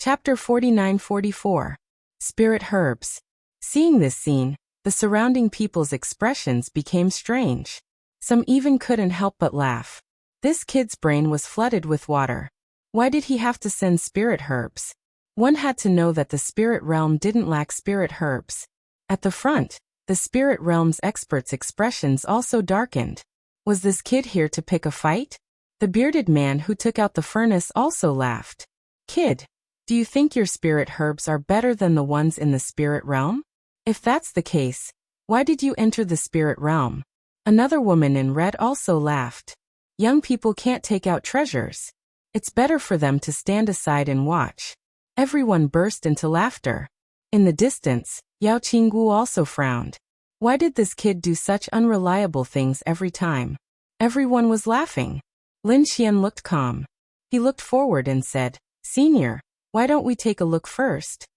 Chapter 49-44. Spirit Herbs. Seeing this scene, the surrounding people's expressions became strange. Some even couldn't help but laugh. This kid's brain was flooded with water. Why did he have to send spirit herbs? One had to know that the spirit realm didn't lack spirit herbs. At the front, the spirit realm's experts' expressions also darkened. Was this kid here to pick a fight? The bearded man who took out the furnace also laughed. Kid, do you think your spirit herbs are better than the ones in the spirit realm? If that's the case, why did you enter the spirit realm? Another woman in red also laughed. Young people can't take out treasures. It's better for them to stand aside and watch. Everyone burst into laughter. In the distance, Yao Qinggu also frowned. Why did this kid do such unreliable things every time? Everyone was laughing. Lin Xian looked calm. He looked forward and said, "Senior, why don't we take a look first?"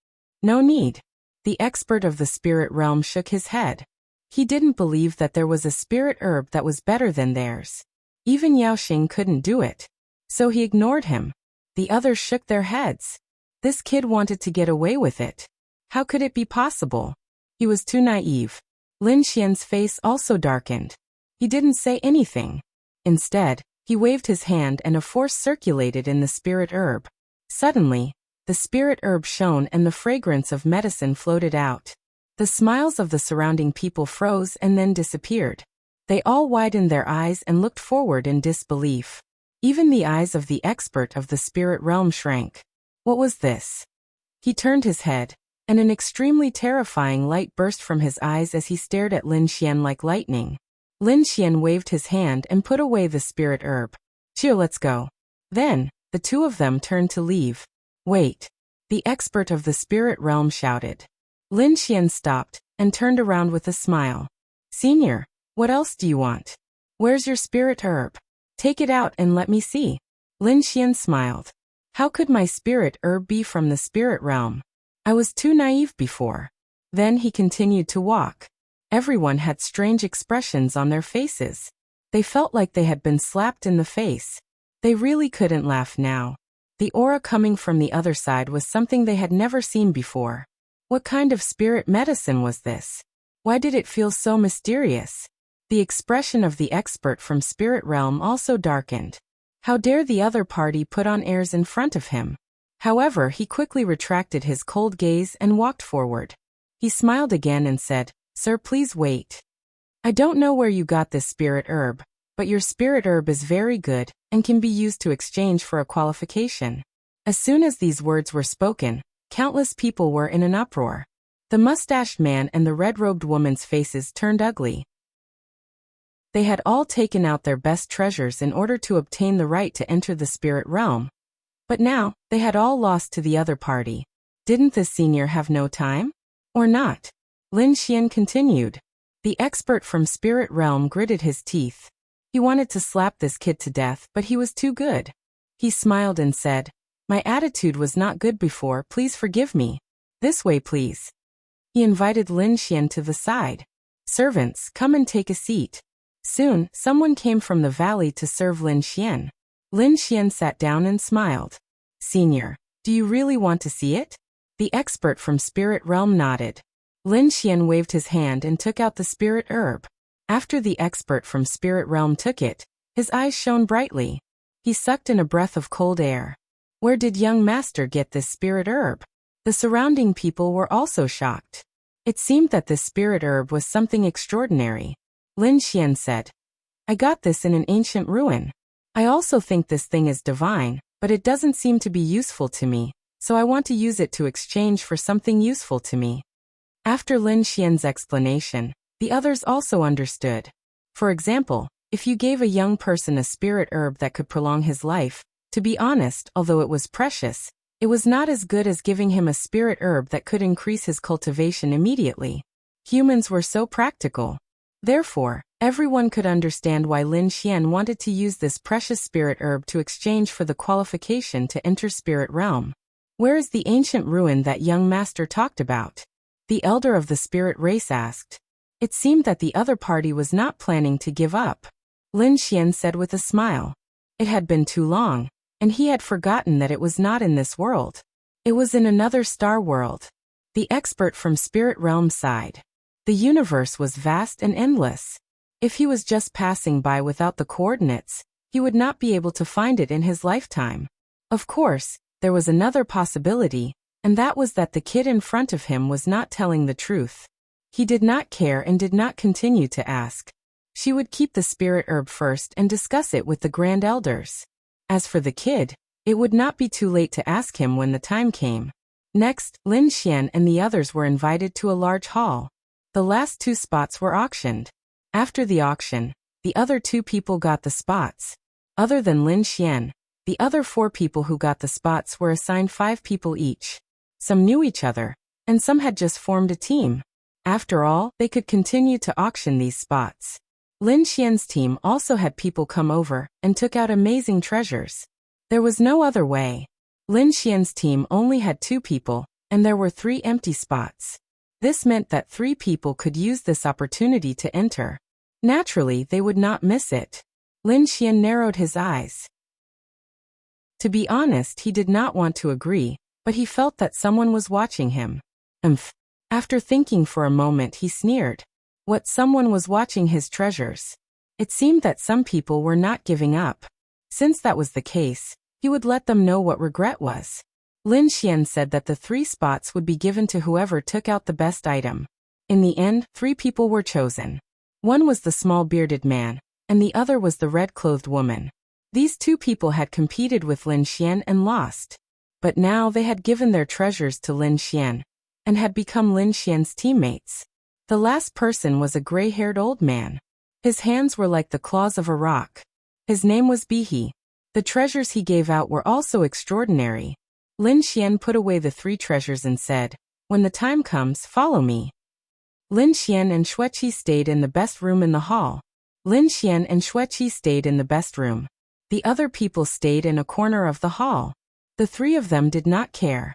"No need." The expert of the spirit realm shook his head. He didn't believe that there was a spirit herb that was better than theirs. Even Yao Xing couldn't do it. So he ignored him. The others shook their heads. This kid wanted to get away with it. How could it be possible? He was too naive. Lin Xian's face also darkened. He didn't say anything. Instead, he waved his hand and a force circulated in the spirit herb. Suddenly, the spirit herb shone and the fragrance of medicine floated out. The smiles of the surrounding people froze and then disappeared. They all widened their eyes and looked forward in disbelief. Even the eyes of the expert of the spirit realm shrank. What was this? He turned his head, and an extremely terrifying light burst from his eyes as he stared at Lin Xian like lightning. Lin Xian waved his hand and put away the spirit herb. "Chiu, let's go." Then, the two of them turned to leave. "Wait." The expert of the spirit realm shouted. Lin Xian stopped and turned around with a smile. "Senior, what else do you want? Where's your spirit herb? Take it out and let me see." Lin Xian smiled. How could my spirit herb be from the spirit realm? I was too naive before. Then he continued to walk. Everyone had strange expressions on their faces. They felt like they had been slapped in the face. They really couldn't laugh now. The aura coming from the other side was something they had never seen before. What kind of spirit medicine was this? Why did it feel so mysterious? The expression of the expert from spirit realm also darkened. How dare the other party put on airs in front of him? However, he quickly retracted his cold gaze and walked forward. He smiled again and said, "Sir, please wait. I don't know where you got this spirit herb, but your spirit herb is very good and can be used to exchange for a qualification." As soon as these words were spoken, countless people were in an uproar. The mustached man and the red-robed woman's faces turned ugly. They had all taken out their best treasures in order to obtain the right to enter the spirit realm. But now, they had all lost to the other party. Didn't the senior have no time? Or not? Lin Xian continued. The expert from spirit realm gritted his teeth. He wanted to slap this kid to death, but he was too good. He smiled and said, "My attitude was not good before, please forgive me. This way, please." He invited Lin Xian to the side. "Servants, come and take a seat." Soon, someone came from the valley to serve Lin Xian. Lin Xian sat down and smiled. "Senior, do you really want to see it?" The expert from spirit realm nodded. Lin Xian waved his hand and took out the spirit herb. After the expert from spirit realm took it, his eyes shone brightly. He sucked in a breath of cold air. Where did young master get this spirit herb? The surrounding people were also shocked. It seemed that this spirit herb was something extraordinary. Lin Xian said, "I got this in an ancient ruin. I also think this thing is divine, but it doesn't seem to be useful to me, so I want to use it to exchange for something useful to me." After Lin Xian's explanation, the others also understood. For example, if you gave a young person a spirit herb that could prolong his life, to be honest, although it was precious, it was not as good as giving him a spirit herb that could increase his cultivation immediately. Humans were so practical. Therefore, everyone could understand why Lin Xian wanted to use this precious spirit herb to exchange for the qualification to enter spirit realm. Where is the ancient ruin that young master talked about? The elder of the spirit race asked. It seemed that the other party was not planning to give up. Lin Xian said with a smile. It had been too long, and he had forgotten that it was not in this world. It was in another star world. The expert from Spirit Realm sighed. The universe was vast and endless. If he was just passing by without the coordinates, he would not be able to find it in his lifetime. Of course, there was another possibility, and that was that the kid in front of him was not telling the truth. He did not care and did not continue to ask. She would keep the spirit herb first and discuss it with the grand elders. As for the kid, it would not be too late to ask him when the time came. Next, Lin Xian and the others were invited to a large hall. The last 2 spots were auctioned. After the auction, the other 2 people got the spots. Other than Lin Xian, the other 4 people who got the spots were assigned 5 people each. Some knew each other, and some had just formed a team. After all, they could continue to auction these spots. Lin Xian's team also had people come over and took out amazing treasures. There was no other way. Lin Xian's team only had 2 people, and there were 3 empty spots. This meant that 3 people could use this opportunity to enter. Naturally, they would not miss it. Lin Xian narrowed his eyes. To be honest, he did not want to agree, but he felt that someone was watching him. After thinking for a moment, he sneered. What someone was watching his treasures? It seemed that some people were not giving up. Since that was the case, he would let them know what regret was. Lin Xian said that the 3 spots would be given to whoever took out the best item. In the end, 3 people were chosen. One was the small bearded man, and the other was the red-clothed woman. These 2 people had competed with Lin Xian and lost. But now they had given their treasures to Lin Xian, and had become Lin Xian's teammates. The last person was a gray-haired old man. His hands were like the claws of a rock. His name was Bihi. The treasures he gave out were also extraordinary. Lin Xian put away the 3 treasures and said, "When the time comes, follow me." Lin Xian and Xueqi stayed in the best room in the hall. Lin Xian and Xueqi stayed in the best room. The other people stayed in a corner of the hall. The 3 of them did not care.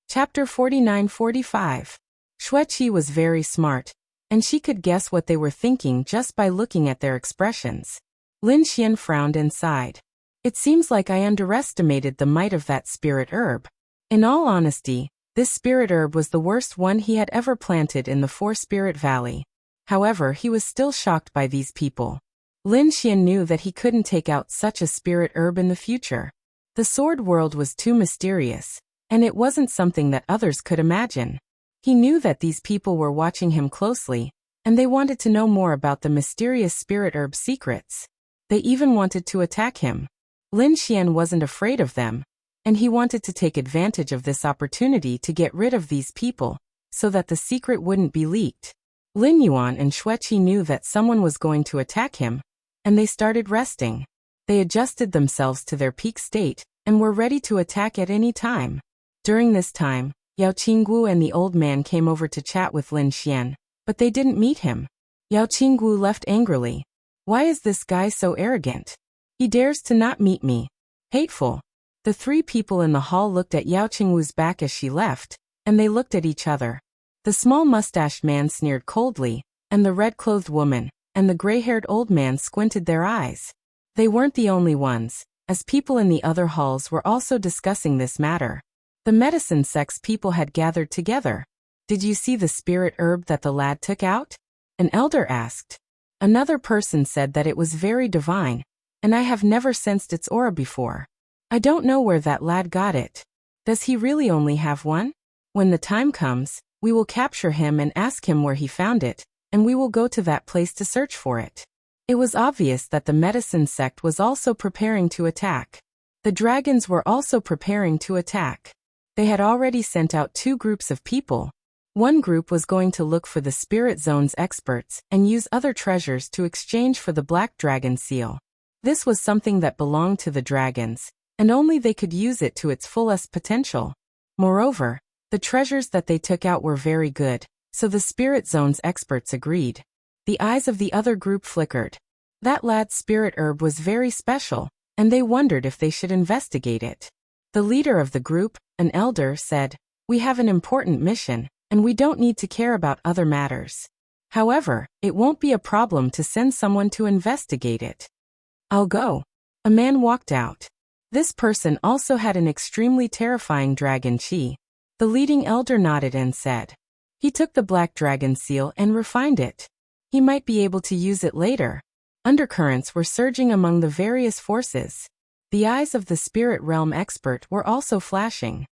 Chapter 49-45. Xueqi was very smart, and she could guess what they were thinking just by looking at their expressions. Lin Xian frowned and sighed. It seems like I underestimated the might of that spirit herb. In all honesty, this spirit herb was the worst one he had ever planted in the 4-Spirit Valley. However, he was still shocked by these people. Lin Xian knew that he couldn't take out such a spirit herb in the future. The sword world was too mysterious, and it wasn't something that others could imagine. He knew that these people were watching him closely, and they wanted to know more about the mysterious spirit herb secrets. They even wanted to attack him. Lin Xian wasn't afraid of them, and he wanted to take advantage of this opportunity to get rid of these people, so that the secret wouldn't be leaked. Lin Yuan and Xueqi knew that someone was going to attack him, and they started resting. They adjusted themselves to their peak state, and were ready to attack at any time. During this time, Yao Qinggu and the old man came over to chat with Lin Xian, but they didn't meet him. Yao Qinggu left angrily. Why is this guy so arrogant? He dares to not meet me. Hateful. The 3 people in the hall looked at Yao Qinggu's back as she left, and they looked at each other. The small mustached man sneered coldly, and the red-clothed woman and the gray-haired old man squinted their eyes. They weren't the only ones, as people in the other halls were also discussing this matter. The medicine sect's people had gathered together. Did you see the spirit herb that the lad took out? An elder asked. Another person said that it was very divine, and I have never sensed its aura before. I don't know where that lad got it. Does he really only have one? When the time comes, we will capture him and ask him where he found it, and we will go to that place to search for it. It was obvious that the medicine sect was also preparing to attack. The dragons were also preparing to attack. They had already sent out 2 groups of people. One group was going to look for the Spirit Zone's experts and use other treasures to exchange for the Black Dragon Seal. This was something that belonged to the dragons, and only they could use it to its fullest potential. Moreover, the treasures that they took out were very good, so the Spirit Zone's experts agreed. The eyes of the other group flickered. That lad's spirit herb was very special, and they wondered if they should investigate it. The leader of the group, an elder, said, "We have an important mission, and we don't need to care about other matters. However, it won't be a problem to send someone to investigate it." "I'll go." A man walked out. This person also had an extremely terrifying dragon chi. The leading elder nodded and said, he took the black dragon seal and refined it. He might be able to use it later. Undercurrents were surging among the various forces. The eyes of the spirit realm expert were also flashing.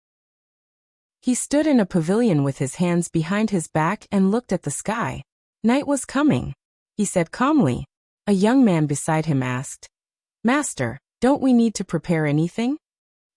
He stood in a pavilion with his hands behind his back and looked at the sky. Night was coming, he said calmly. A young man beside him asked, Master, don't we need to prepare anything?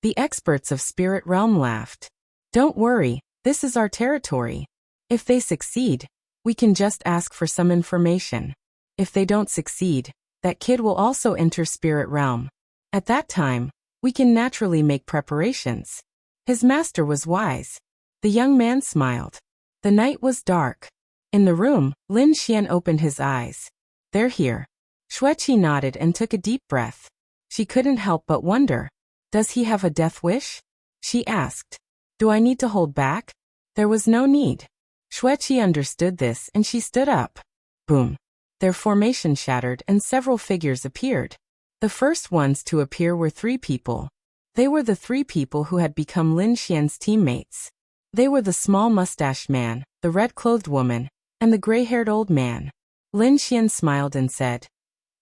The experts of spirit realm laughed. Don't worry, this is our territory. If they succeed, we can just ask for some information. If they don't succeed, that kid will also enter spirit realm. At that time, we can naturally make preparations. His master was wise. The young man smiled. The night was dark. In the room, Lin Xian opened his eyes. They're here. Xueqi nodded and took a deep breath. She couldn't help but wonder. Does he have a death wish? She asked. Do I need to hold back? There was no need. Xueqi understood this and she stood up. Boom. Their formation shattered and several figures appeared. The first ones to appear were 3 people. They were the 3 people who had become Lin Xian's teammates. They were the small mustached man, the red-clothed woman, and the gray-haired old man. Lin Xian smiled and said,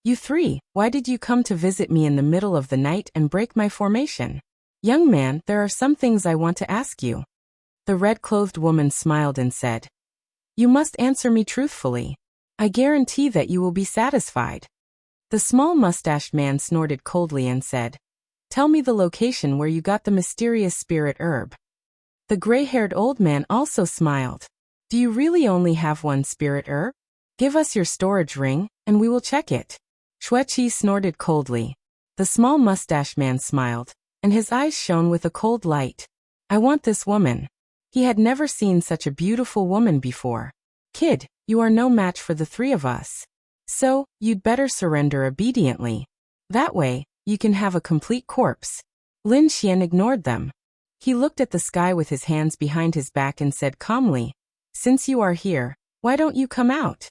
You 3, why did you come to visit me in the middle of the night and break my formation? Young man, there are some things I want to ask you. The red-clothed woman smiled and said, You must answer me truthfully. I guarantee that you will be satisfied. The small mustached man snorted coldly and said, Tell me the location where you got the mysterious spirit herb. The gray-haired old man also smiled. Do you really only have one spirit herb? Give us your storage ring, and we will check it. Xueqi snorted coldly. The small mustached man smiled, and his eyes shone with a cold light. I want this woman. He had never seen such a beautiful woman before. Kid, you are no match for the 3 of us. So, you'd better surrender obediently. That way, you can have a complete corpse. Lin Xian ignored them. He looked at the sky with his hands behind his back and said calmly, Since you are here, why don't you come out?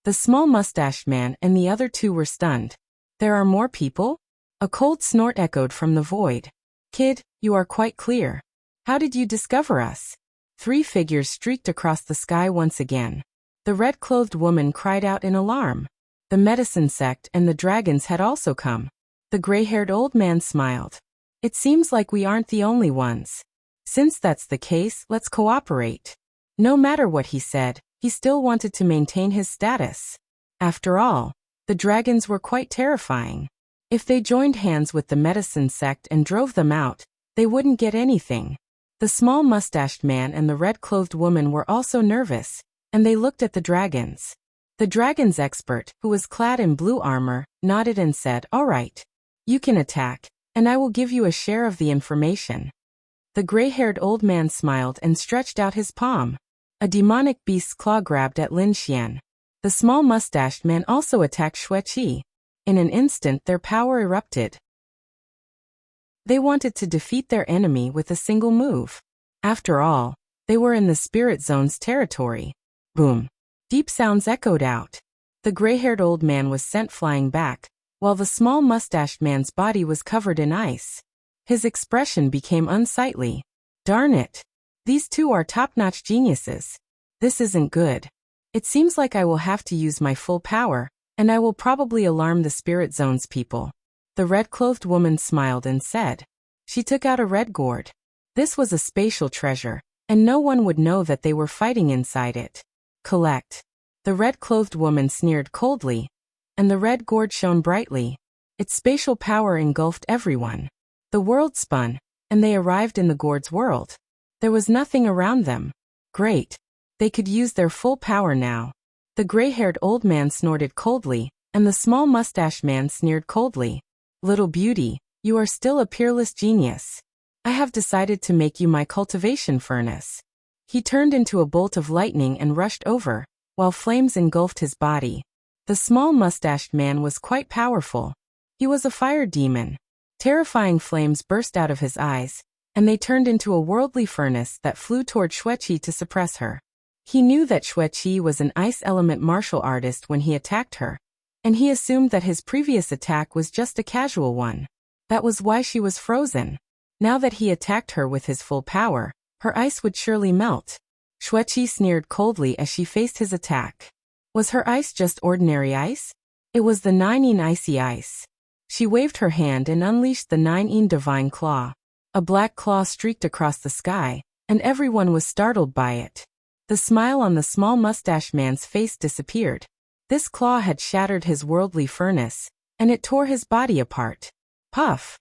The small mustached man and the other 2 were stunned. There are more people? A cold snort echoed from the void. Kid, you are quite clear. How did you discover us? 3 figures streaked across the sky once again. The red-clothed woman cried out in alarm. The medicine sect and the dragons had also come. The gray-haired old man smiled. It seems like we aren't the only ones. Since that's the case, let's cooperate. No matter what he said, he still wanted to maintain his status. After all, the dragons were quite terrifying. If they joined hands with the medicine sect and drove them out, they wouldn't get anything. The small mustached man and the red-clothed woman were also nervous, and they looked at the dragons. The dragon's expert, who was clad in blue armor, nodded and said, All right. You can attack, and I will give you a share of the information. The gray-haired old man smiled and stretched out his palm. A demonic beast's claw grabbed at Lin Xian. The small mustached man also attacked Xueqi. In an instant their power erupted. They wanted to defeat their enemy with a single move. After all, they were in the spirit zone's territory. Boom. Deep sounds echoed out. The gray-haired old man was sent flying back, while the small mustached man's body was covered in ice. His expression became unsightly. Darn it. These 2 are top-notch geniuses. This isn't good. It seems like I will have to use my full power, and I will probably alarm the spirit zone's people. The red-clothed woman smiled and said. She took out a red gourd. This was a spatial treasure, and no one would know that they were fighting inside it. Collect. The red-clothed woman sneered coldly, and the red gourd shone brightly. Its spatial power engulfed everyone. The world spun, and they arrived in the gourd's world. There was nothing around them. Great. They could use their full power now. The gray-haired old man snorted coldly, and the small mustached man sneered coldly. Little beauty, you are still a peerless genius. I have decided to make you my cultivation furnace. He turned into a bolt of lightning and rushed over, while flames engulfed his body. The small mustached man was quite powerful. He was a fire demon. Terrifying flames burst out of his eyes, and they turned into a worldly furnace that flew toward Xueqi to suppress her. He knew that Xueqi was an ice element martial artist when he attacked her, and he assumed that his previous attack was just a casual one. That was why she was frozen. Now that he attacked her with his full power, her ice would surely melt. Shueqi sneered coldly as she faced his attack. Was her ice just ordinary ice? It was the 9-yin icy ice. She waved her hand and unleashed the 9-yin divine claw. A black claw streaked across the sky, and everyone was startled by it. The smile on the small mustache man's face disappeared. This claw had shattered his worldly furnace, and it tore his body apart. Puff.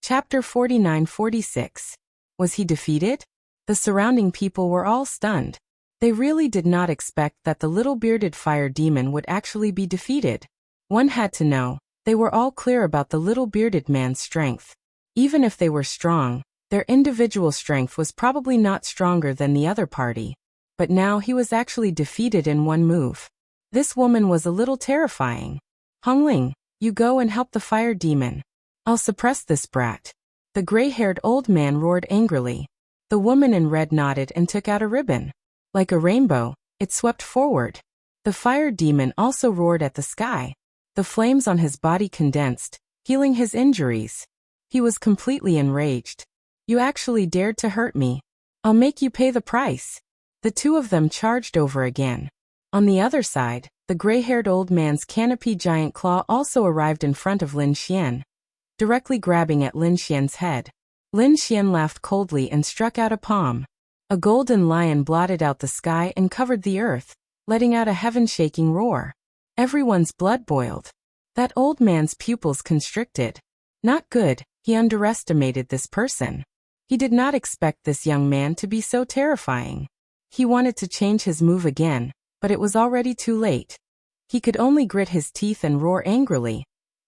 Chapter 49-46. Was he defeated? The surrounding people were all stunned. They really did not expect that the little bearded fire demon would actually be defeated. One had to know. They were all clear about the little bearded man's strength. Even if they were strong, their individual strength was probably not stronger than the other party. But now he was actually defeated in one move. This woman was a little terrifying. Hongling, you go and help the fire demon. I'll suppress this brat. The gray-haired old man roared angrily. The woman in red nodded and took out a ribbon. Like a rainbow, it swept forward. The fire demon also roared at the sky. The flames on his body condensed, healing his injuries. He was completely enraged. You actually dared to hurt me. I'll make you pay the price. The two of them charged over again. On the other side, the gray-haired old man's canopy giant claw also arrived in front of Lin Xian, directly grabbing at Lin Xian's head. Lin Xian laughed coldly and struck out a palm. A golden lion blotted out the sky and covered the earth, letting out a heaven-shaking roar. Everyone's blood boiled. That old man's pupils constricted. Not good, he underestimated this person. He did not expect this young man to be so terrifying. He wanted to change his move again, but it was already too late. He could only grit his teeth and roar angrily,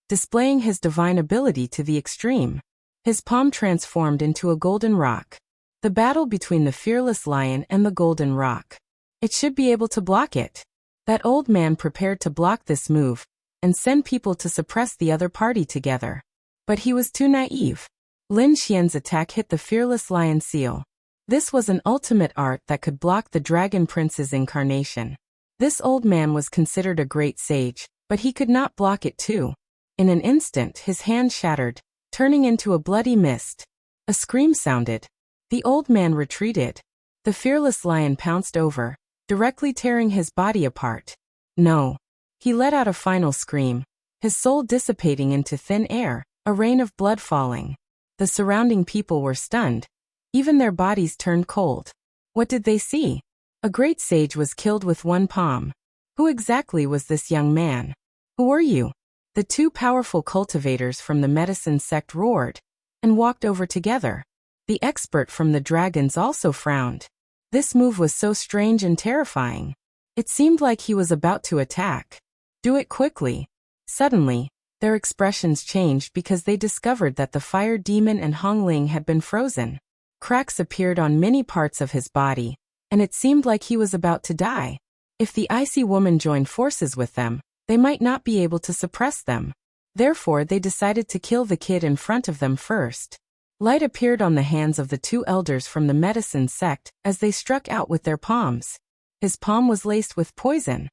displaying his divine ability to the extreme. His palm transformed into a golden rock. The battle between the fearless lion and the golden rock. It should be able to block it. That old man prepared to block this move and send people to suppress the other party together. But he was too naive. Lin Xian's attack hit the fearless lion seal. This was an ultimate art that could block the dragon prince's incarnation. This old man was considered a great sage, but he could not block it too. In an instant his hand shattered, turning into a bloody mist. A scream sounded. The old man retreated. The fearless lion pounced over, directly tearing his body apart. No. He let out a final scream, his soul dissipating into thin air, a rain of blood falling. The surrounding people were stunned. Even their bodies turned cold. What did they see? A great sage was killed with one palm. Who exactly was this young man? Who are you? The two powerful cultivators from the medicine sect roared and walked over together. The expert from the dragons also frowned. This move was so strange and terrifying. It seemed like he was about to attack. Do it quickly. Suddenly, their expressions changed because they discovered that the fire demon and Hongling had been frozen. Cracks appeared on many parts of his body, and it seemed like he was about to die. If the icy woman joined forces with them, they might not be able to suppress them. Therefore they decided to kill the kid in front of them first. Light appeared on the hands of the two elders from the medicine sect as they struck out with their palms. His palm was laced with poison.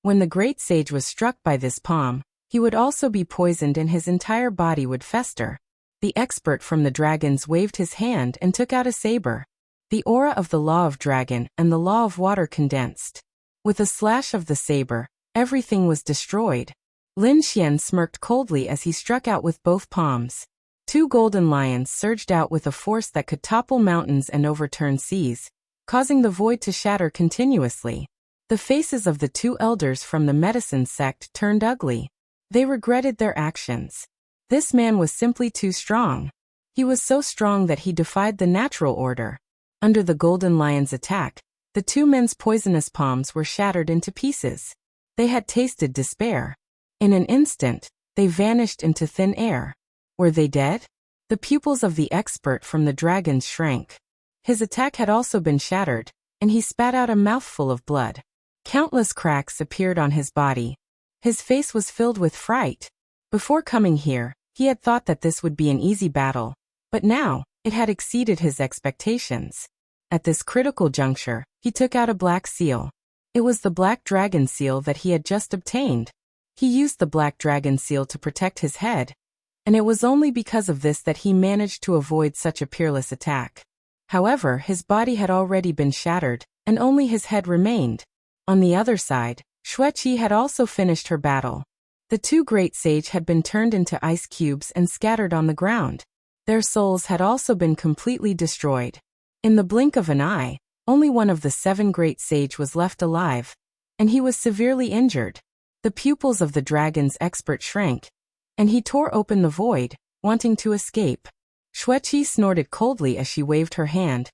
When the great sage was struck by this palm, he would also be poisoned and his entire body would fester. The expert from the dragons waved his hand and took out a saber. The aura of the law of dragon and the law of water condensed. With a slash of the saber, everything was destroyed. Lin Xian smirked coldly as he struck out with both palms. Two golden lions surged out with a force that could topple mountains and overturn seas, causing the void to shatter continuously. The faces of the two elders from the medicine sect turned ugly. They regretted their actions. This man was simply too strong. He was so strong that he defied the natural order. Under the golden lion's attack, the two men's poisonous palms were shattered into pieces. They had tasted despair. In an instant, they vanished into thin air. Were they dead? The pupils of the expert from the dragons shrank. His attack had also been shattered, and he spat out a mouthful of blood. Countless cracks appeared on his body. His face was filled with fright. Before coming here, he had thought that this would be an easy battle, but now, it had exceeded his expectations. At this critical juncture, he took out a black seal. It was the black dragon seal that he had just obtained. He used the black dragon seal to protect his head, and it was only because of this that he managed to avoid such a peerless attack. However, his body had already been shattered, and only his head remained. On the other side, Xueqi had also finished her battle. The two great sage had been turned into ice cubes and scattered on the ground. Their souls had also been completely destroyed. In the blink of an eye, only one of the 7 great sage was left alive, and he was severely injured. The pupils of the dragon's expert shrank, and he tore open the void, wanting to escape. Xueqi snorted coldly as she waved her hand,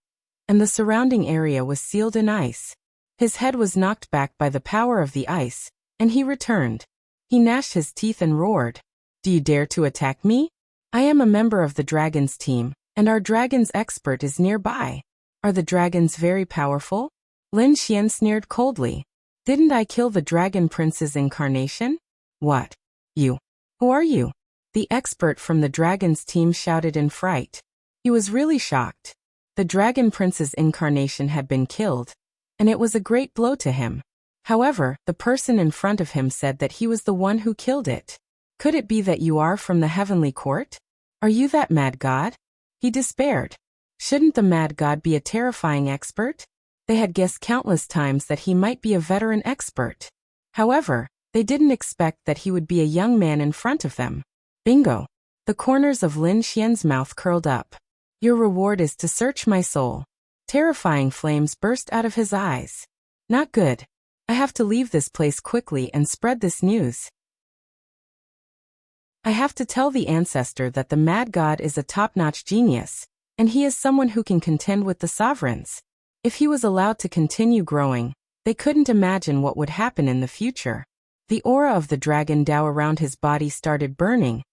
and the surrounding area was sealed in ice. His head was knocked back by the power of the ice, and he returned. He gnashed his teeth and roared, "Do you dare to attack me? I am a member of the dragon's team, and our dragon's expert is nearby. Are the dragons very powerful?" Lin Xian sneered coldly. "Didn't I kill the dragon prince's incarnation?" "What? You? Who are you?" The expert from the dragon's team shouted in fright. He was really shocked. The dragon prince's incarnation had been killed, and it was a great blow to him. However, the person in front of him said that he was the one who killed it. "Could it be that you are from the heavenly court? Are you that mad god?" He despaired. Shouldn't the mad god be a terrifying expert? They had guessed countless times that he might be a veteran expert. However, they didn't expect that he would be a young man in front of them. Bingo! The corners of Lin Xian's mouth curled up. "Your reward is to search my soul." Terrifying flames burst out of his eyes. "Not good. I have to leave this place quickly and spread this news. I have to tell the ancestor that the mad god is a top-notch genius, and he is someone who can contend with the sovereigns. If he was allowed to continue growing, they couldn't imagine what would happen in the future." The aura of the dragon Dao around his body started burning,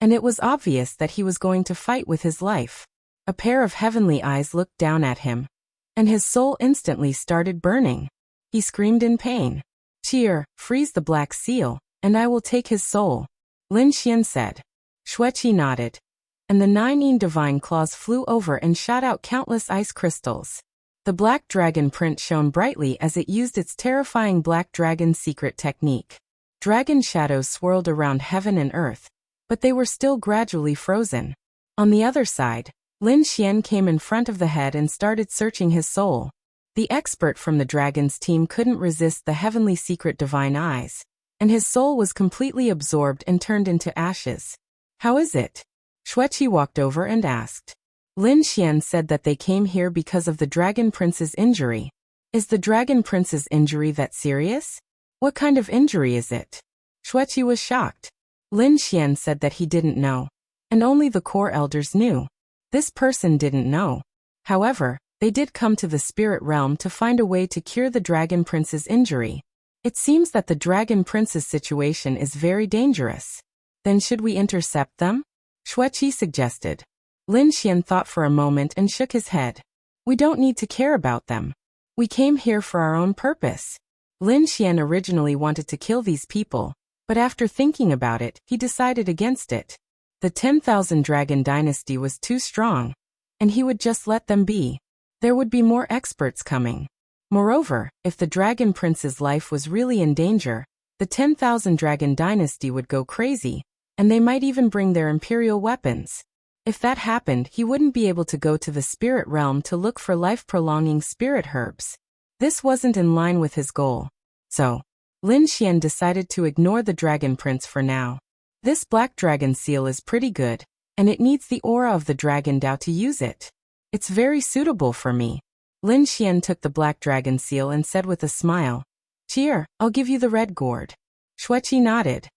and it was obvious that he was going to fight with his life. A pair of heavenly eyes looked down at him, and his soul instantly started burning. He screamed in pain. "Cheer, freeze the black seal, and I will take his soul," Lin Xian said. Xueqi nodded, and the 9 divine claws flew over and shot out countless ice crystals. The black dragon print shone brightly as it used its terrifying black dragon secret technique. Dragon shadows swirled around heaven and earth, but they were still gradually frozen. On the other side, Lin Xian came in front of the head and started searching his soul. The expert from the dragon's team couldn't resist the heavenly secret divine eyes, and his soul was completely absorbed and turned into ashes. "How is it?" Xueqi walked over and asked. Lin Xian said that they came here because of the dragon prince's injury. "Is the dragon prince's injury that serious? What kind of injury is it?" Xueqi was shocked. Lin Xian said that he didn't know, and only the core elders knew. This person didn't know. However, they did come to the spirit realm to find a way to cure the dragon prince's injury. It seems that the dragon prince's situation is very dangerous. "Then should we intercept them?" Xueqi suggested. Lin Xian thought for a moment and shook his head. "We don't need to care about them. We came here for our own purpose." Lin Xian originally wanted to kill these people, but after thinking about it, he decided against it. The 10,000 Dragon Dynasty was too strong, and he would just let them be. There would be more experts coming. Moreover, if the Dragon Prince's life was really in danger, the 10,000 Dragon Dynasty would go crazy, and they might even bring their imperial weapons. If that happened, he wouldn't be able to go to the spirit realm to look for life-prolonging spirit herbs. This wasn't in line with his goal. So, Lin Xian decided to ignore the Dragon Prince for now. This black dragon seal is pretty good, and it needs the aura of the dragon Dao to use it. It's very suitable for me. Lin Xian took the black dragon seal and said with a smile, "Cheer, I'll give you the red gourd." Xueqi nodded.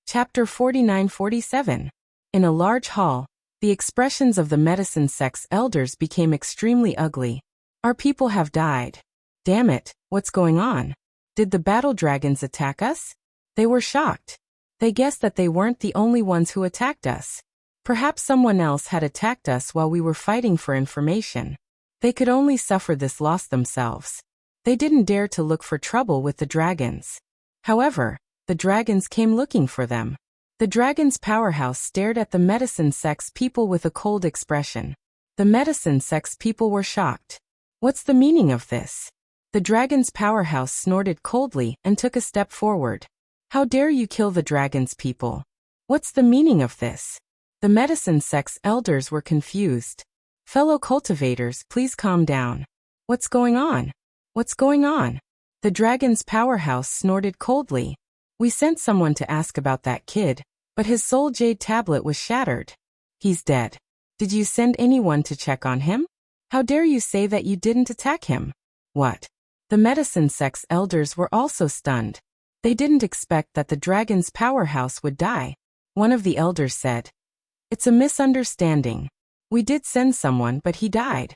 Chapter 49-47. In a large hall, the expressions of the medicine sect's elders became extremely ugly. "Our people have died. Damn it, what's going on? Did the battle dragons attack us?" They were shocked. They guessed that they weren't the only ones who attacked us. Perhaps someone else had attacked us while we were fighting for information. They could only suffer this loss themselves. They didn't dare to look for trouble with the dragons. However, the dragons came looking for them. The dragon's powerhouse stared at the medicine sect's people with a cold expression. The medicine sect's people were shocked. What's the meaning of this? The dragon's powerhouse snorted coldly and took a step forward. How dare you kill the dragon's people? What's the meaning of this? The medicine sect's elders were confused. Fellow cultivators, please calm down. What's going on? What's going on? The dragon's powerhouse snorted coldly. We sent someone to ask about that kid, but his soul jade tablet was shattered. He's dead. Did you send anyone to check on him? How dare you say that you didn't attack him? What? The medicine sect's elders were also stunned. They didn't expect that the dragon's powerhouse would die. One of the elders said, "It's a misunderstanding. We did send someone, but he died."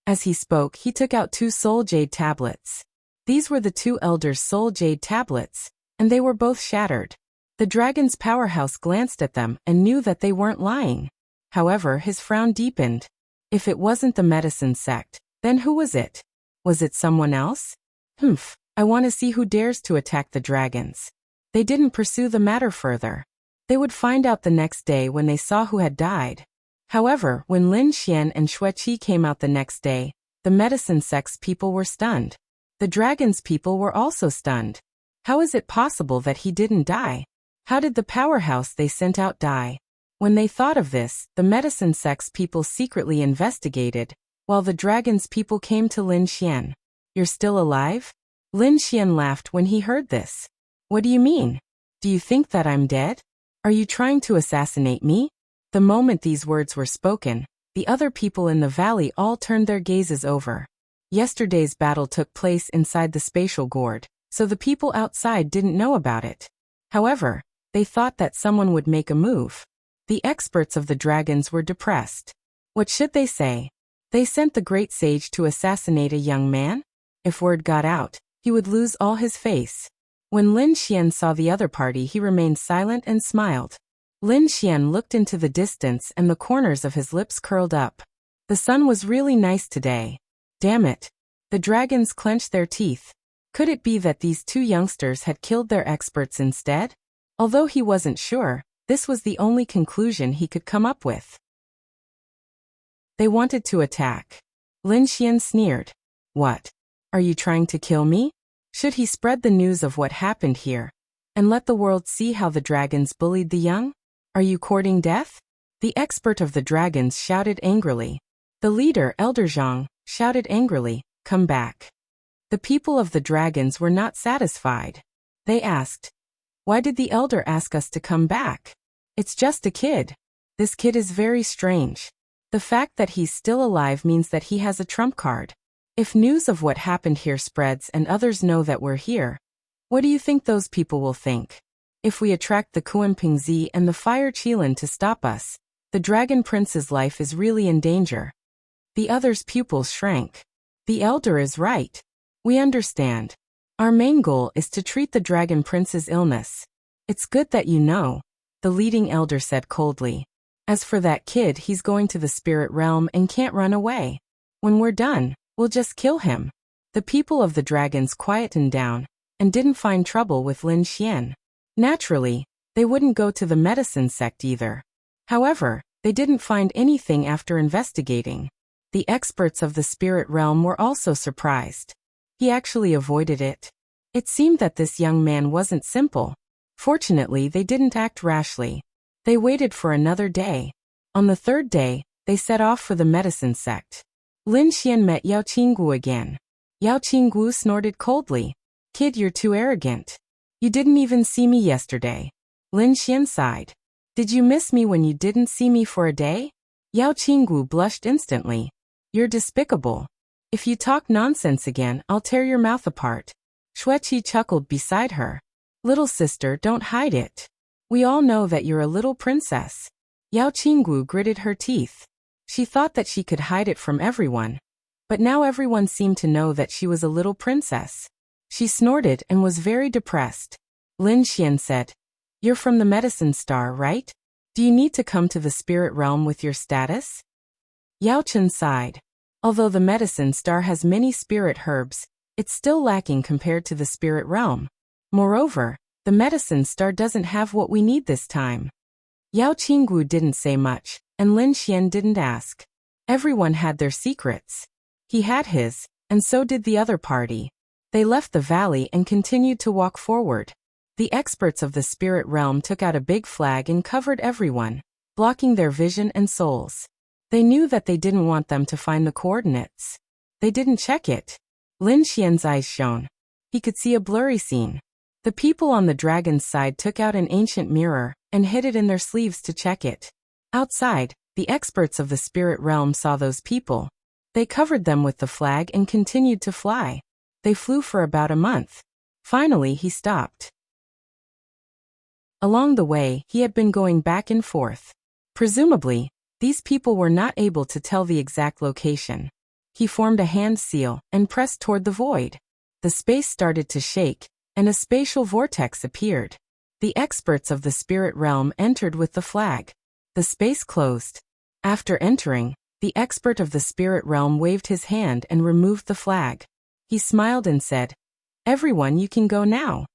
As he spoke, he took out 2 soul jade tablets. These were the 2 elders' soul jade tablets, and they were both shattered. The dragon's powerhouse glanced at them and knew that they weren't lying. However, his frown deepened. If it wasn't the medicine sect, then who was it? Was it someone else? I want to see who dares to attack the dragons. They didn't pursue the matter further. They would find out the next day when they saw who had died. However, when Lin Xian and Xueqi came out the next day, the medicine sect's people were stunned. The dragon's people were also stunned. How is it possible that he didn't die? How did the powerhouse they sent out die? When they thought of this, the medicine sect's people secretly investigated, while the dragon's people came to Lin Xian. You're still alive? Lin Xian laughed when he heard this. What do you mean? Do you think that I'm dead? Are you trying to assassinate me? The moment these words were spoken, the other people in the valley all turned their gazes over. Yesterday's battle took place inside the spatial gourd, so the people outside didn't know about it. However, they thought that someone would make a move. The experts of the dragons were depressed. What should they say? They sent the great sage to assassinate a young man? If word got out, he would lose all his face. When Lin Xian saw the other party, he remained silent and smiled. Lin Xian looked into the distance and the corners of his lips curled up. The sun was really nice today. Damn it. The dragons clenched their teeth. Could it be that these 2 youngsters had killed their experts instead? Although he wasn't sure, this was the only conclusion he could come up with. They wanted to attack. Lin Xian sneered. What? Are you trying to kill me? Should he spread the news of what happened here and let the world see how the dragons bullied the young? Are you courting death? The expert of the dragons shouted angrily. The leader, Elder Zhang, shouted angrily, come back. The people of the dragons were not satisfied. They asked, why did the elder ask us to come back? It's just a kid. This kid is very strange. The fact that he's still alive means that he has a trump card. If news of what happened here spreads and others know that we're here, what do you think those people will think? If we attract the Kuanpingzi and the Fire Qilin to stop us, the Dragon Prince's life is really in danger. The other's pupils shrank. The elder is right. We understand. Our main goal is to treat the Dragon Prince's illness. It's good that you know, the leading elder said coldly. As for that kid, he's going to the spirit realm and can't run away. When we're done, we'll just kill him. The people of the dragons quietened down and didn't find trouble with Lin Xian. Naturally, they wouldn't go to the medicine sect either. However, they didn't find anything after investigating. The experts of the spirit realm were also surprised. He actually avoided it. It seemed that this young man wasn't simple. Fortunately, they didn't act rashly. They waited for another day. On the 3rd day, they set off for the medicine sect. Lin Xian met Yao Qinggu again. Yao Qinggu snorted coldly. Kid, you're too arrogant. You didn't even see me yesterday. Lin Xian sighed. Did you miss me when you didn't see me for a day? Yao Qinggu blushed instantly. You're despicable. If you talk nonsense again, I'll tear your mouth apart. Xueqi chuckled beside her. Little sister, don't hide it. We all know that you're a little princess. Yao Qinggu gritted her teeth. She thought that she could hide it from everyone. But now everyone seemed to know that she was a little princess. She snorted and was very depressed. Lin Xian said, you're from the medicine star, right? Do you need to come to the spirit realm with your status? Yao Chen sighed. Although the medicine star has many spirit herbs, it's still lacking compared to the spirit realm. Moreover, the medicine star doesn't have what we need this time. Yao Qinggu didn't say much, and Lin Xian didn't ask. Everyone had their secrets. He had his, and so did the other party. They left the valley and continued to walk forward. The experts of the spirit realm took out a big flag and covered everyone, blocking their vision and souls. They knew that they didn't want them to find the coordinates. They didn't check it. Lin Xian's eyes shone. He could see a blurry scene. The people on the dragon's side took out an ancient mirror and hid it in their sleeves to check it. Outside, the experts of the spirit realm saw those people. They covered them with the flag and continued to fly. They flew for about a month. Finally, he stopped. Along the way, he had been going back and forth. Presumably, these people were not able to tell the exact location. He formed a hand seal and pressed toward the void. The space started to shake, and a spatial vortex appeared. The experts of the spirit realm entered with the flag. The space closed. After entering, the expert of the spirit realm waved his hand and removed the flag. He smiled and said, "Everyone, you can go now."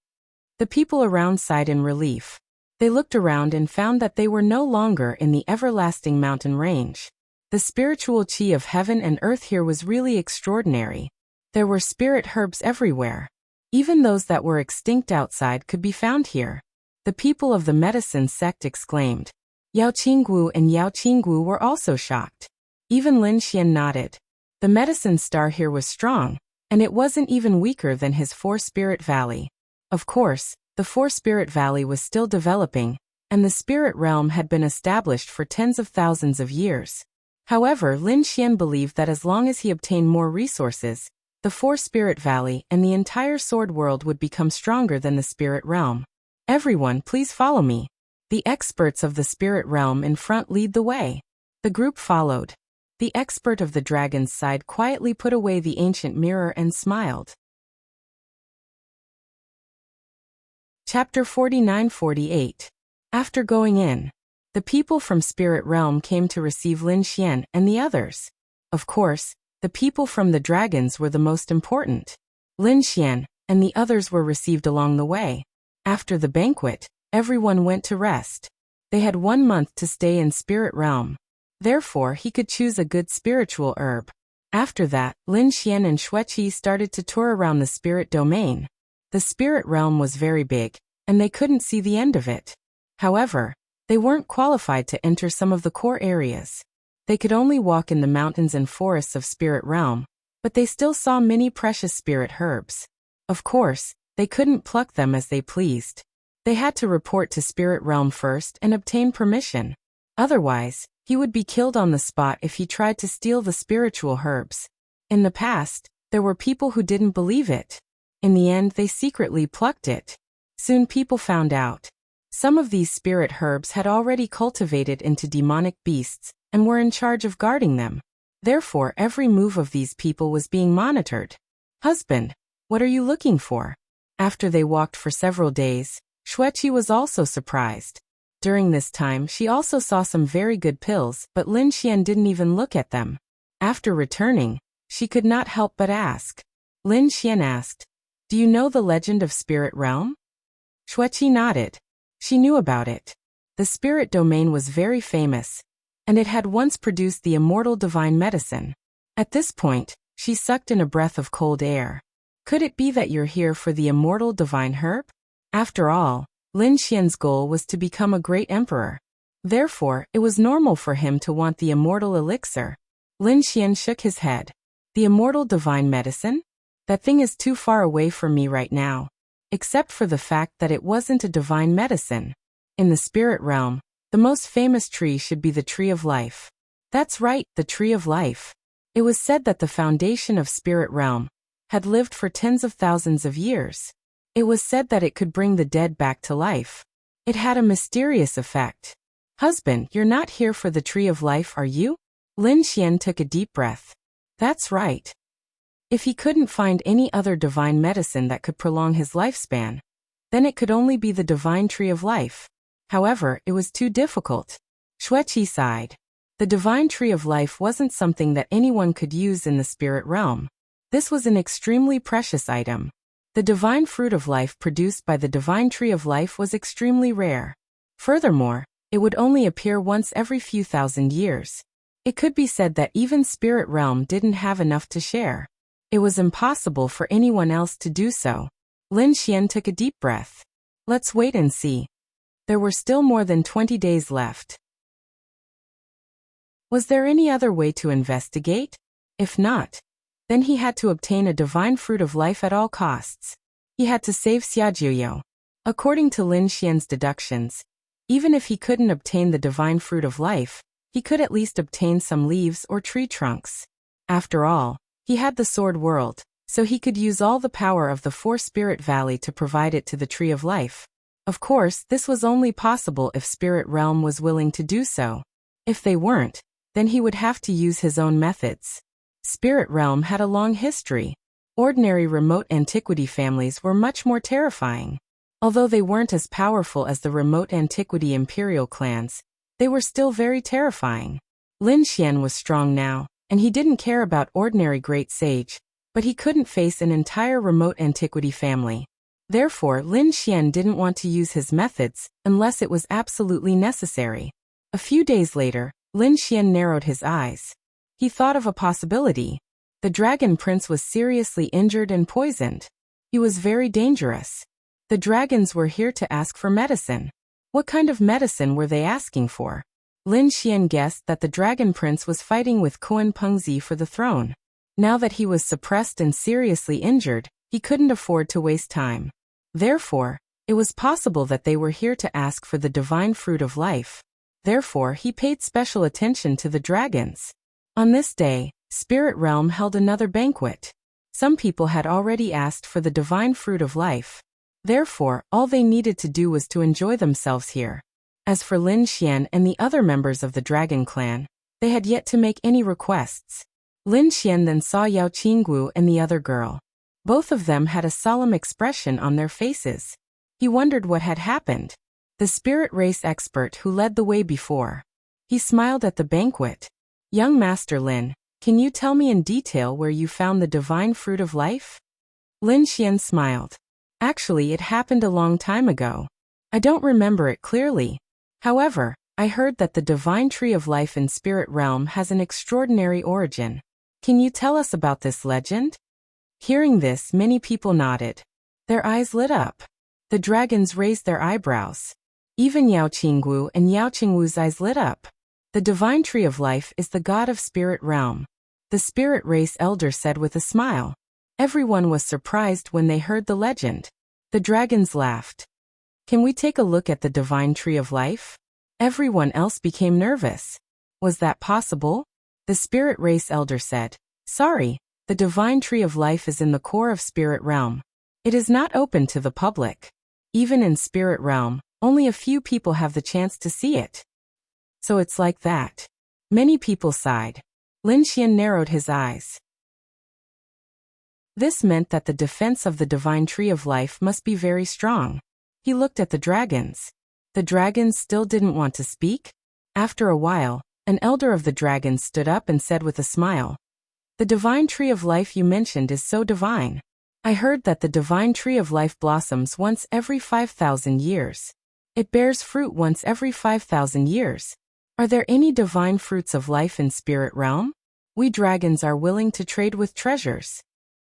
The people around sighed in relief. They looked around and found that they were no longer in the everlasting mountain range. The spiritual chi of heaven and earth here was really extraordinary. There were spirit herbs everywhere. Even those that were extinct outside could be found here. The people of the medicine sect exclaimed. Yao Qinggu and Yao Qinggu were also shocked. Even Lin Xian nodded. The medicine star here was strong, and it wasn't even weaker than his Four-Spirit Valley. Of course, the Four-Spirit Valley was still developing, and the spirit realm had been established for tens of thousands of years. However, Lin Xian believed that as long as he obtained more resources, the Four-Spirit Valley and the entire sword world would become stronger than the spirit realm. "Everyone, please follow me." The experts of the spirit realm in front lead the way. The group followed. The expert of the dragon's side quietly put away the ancient mirror and smiled. Chapter 49-48. After going in, the people from Spirit Realm came to receive Lin Xian and the others. Of course, the people from the dragons were the most important. Lin Xian and the others were received along the way. After the banquet, everyone went to rest. They had 1 month to stay in Spirit Realm. Therefore, he could choose a good spiritual herb. After that, Lin Xian and Xueqi started to tour around the spirit domain. The spirit realm was very big, and they couldn't see the end of it. However, they weren't qualified to enter some of the core areas. They could only walk in the mountains and forests of spirit realm, but they still saw many precious spirit herbs. Of course, they couldn't pluck them as they pleased. They had to report to spirit realm first and obtain permission. Otherwise, he would be killed on the spot if he tried to steal the spiritual herbs. In the past, there were people who didn't believe it. In the end, they secretly plucked it. Soon people found out. Some of these spirit herbs had already cultivated into demonic beasts and were in charge of guarding them. Therefore, every move of these people was being monitored. "Husband, what are you looking for?" After they walked for several days, Xueqi was also surprised. During this time, she also saw some very good pills, but Lin Xian didn't even look at them. After returning, she could not help but ask. Lin Xian asked, "Do you know the legend of Spirit Realm?" Xueqi nodded. She knew about it. The spirit domain was very famous, and it had once produced the immortal divine medicine. At this point, she sucked in a breath of cold air. "Could it be that you're here for the immortal divine herb?" After all, Lin Xian's goal was to become a great emperor. Therefore, it was normal for him to want the immortal elixir. Lin Xian shook his head. "The immortal divine medicine? That thing is too far away from me right now. Except for the fact that it wasn't a divine medicine. In the spirit realm, the most famous tree should be the tree of life." That's right, the tree of life. It was said that the foundation of spirit realm had lived for tens of thousands of years. It was said that it could bring the dead back to life. It had a mysterious effect. "Husband, you're not here for the tree of life, are you?" Lin Xian took a deep breath. That's right. If he couldn't find any other divine medicine that could prolong his lifespan, then it could only be the divine tree of life. However, it was too difficult. Xueqi sighed. The divine tree of life wasn't something that anyone could use in the spirit realm. This was an extremely precious item. The divine fruit of life produced by the divine tree of life was extremely rare. Furthermore, it would only appear once every few thousand years. It could be said that even spirit realm didn't have enough to share. It was impossible for anyone else to do so. Lin Xian took a deep breath. Let's wait and see. There were still more than 20 days left. Was there any other way to investigate? If not, then he had to obtain a divine fruit of life at all costs. He had to save Xiaojiuyou. According to Lin Xian's deductions, even if he couldn't obtain the divine fruit of life, he could at least obtain some leaves or tree trunks. After all, he had the Sword World, so he could use all the power of the Four-Spirit Valley to provide it to the Tree of Life. Of course, this was only possible if Spirit Realm was willing to do so. If they weren't, then he would have to use his own methods. Spirit Realm had a long history. Ordinary remote antiquity families were much more terrifying. Although they weren't as powerful as the remote antiquity imperial clans, they were still very terrifying. Lin Xian was strong now, and he didn't care about ordinary great sage, but he couldn't face an entire remote antiquity family. Therefore, Lin Xian didn't want to use his methods unless it was absolutely necessary. A few days later, Lin Xian narrowed his eyes. He thought of a possibility. The Dragon Prince was seriously injured and poisoned. He was very dangerous. The dragons were here to ask for medicine. What kind of medicine were they asking for? Lin Xian guessed that the Dragon Prince was fighting with Kuan Pengzi for the throne. Now that he was suppressed and seriously injured, he couldn't afford to waste time. Therefore, it was possible that they were here to ask for the divine fruit of life. Therefore, he paid special attention to the dragons. On this day, Spirit Realm held another banquet. Some people had already asked for the divine fruit of life. Therefore, all they needed to do was to enjoy themselves here. As for Lin Xian and the other members of the Dragon Clan, they had yet to make any requests. Lin Xian then saw Yao Qinggu and the other girl. Both of them had a solemn expression on their faces. He wondered what had happened. The spirit race expert who led the way before. He smiled at the banquet. Young Master Lin, can you tell me in detail where you found the divine fruit of life? Lin Xian smiled. Actually, it happened a long time ago. I don't remember it clearly. However, I heard that the divine tree of life in Spirit Realm has an extraordinary origin. Can you tell us about this legend? Hearing this, many people nodded. Their eyes lit up. The dragons raised their eyebrows. Even Yao Qinggu and Yao Qingwu's eyes lit up. The divine tree of life is the god of Spirit Realm. The spirit race elder said with a smile. Everyone was surprised when they heard the legend. The dragons laughed. Can we take a look at the divine tree of life? Everyone else became nervous. Was that possible? The spirit race elder said. Sorry, the divine tree of life is in the core of Spirit Realm. It is not open to the public. Even in Spirit Realm, only a few people have the chance to see it. So it's like that. Many people sighed. Lin Xian narrowed his eyes. This meant that the defense of the divine tree of life must be very strong. He looked at the dragons. The dragons still didn't want to speak? After a while, an elder of the dragons stood up and said with a smile, "The divine tree of life you mentioned is so divine. I heard that the divine tree of life blossoms once every 5,000 years. It bears fruit once every 5,000 years. Are there any divine fruits of life in Spirit Realm? We dragons are willing to trade with treasures."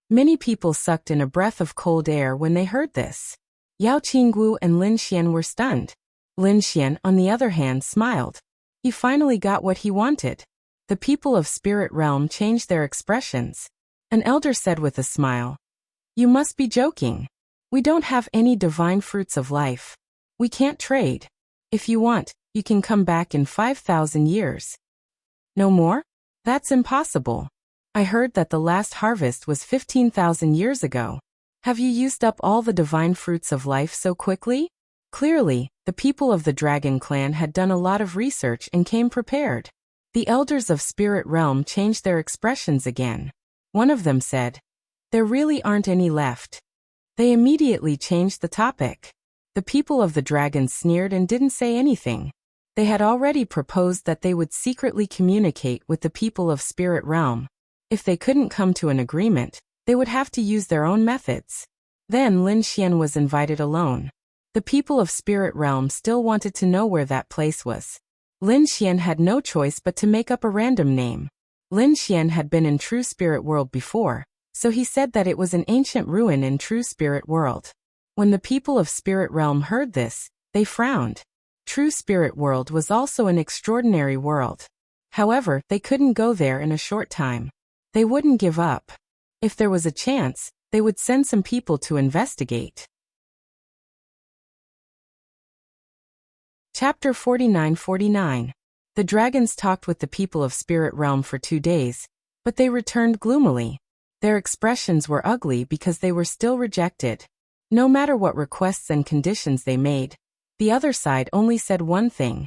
Many people sucked in a breath of cold air when they heard this. Yao Qinggu and Lin Xian were stunned. Lin Xian, on the other hand, smiled. He finally got what he wanted. The people of Spirit Realm changed their expressions. An elder said with a smile, "You must be joking. We don't have any divine fruits of life. We can't trade. If you want, you can come back in 5,000 years. No more? That's impossible. I heard that the last harvest was 15,000 years ago. Have you used up all the divine fruits of life so quickly?" Clearly, the people of the Dragon Clan had done a lot of research and came prepared. The elders of Spirit Realm changed their expressions again. One of them said, "There really aren't any left." They immediately changed the topic. The people of the dragons sneered and didn't say anything. They had already proposed that they would secretly communicate with the people of Spirit Realm. If they couldn't come to an agreement, they would have to use their own methods. Then Lin Xian was invited alone. The people of Spirit Realm still wanted to know where that place was. Lin Xian had no choice but to make up a random name. Lin Xian had been in True Spirit World before, So he said that it was an ancient ruin in true spirit world. When the people of spirit realm heard this, they frowned. True spirit world was also an extraordinary world. However, they couldn't go there in a short time. They wouldn't give up. If there was a chance, they would send some people to investigate. Chapter 49-49. The dragons talked with the people of spirit realm for 2 days, but they returned gloomily. Their expressions were ugly because they were still rejected. No matter what requests and conditions they made, the other side only said one thing.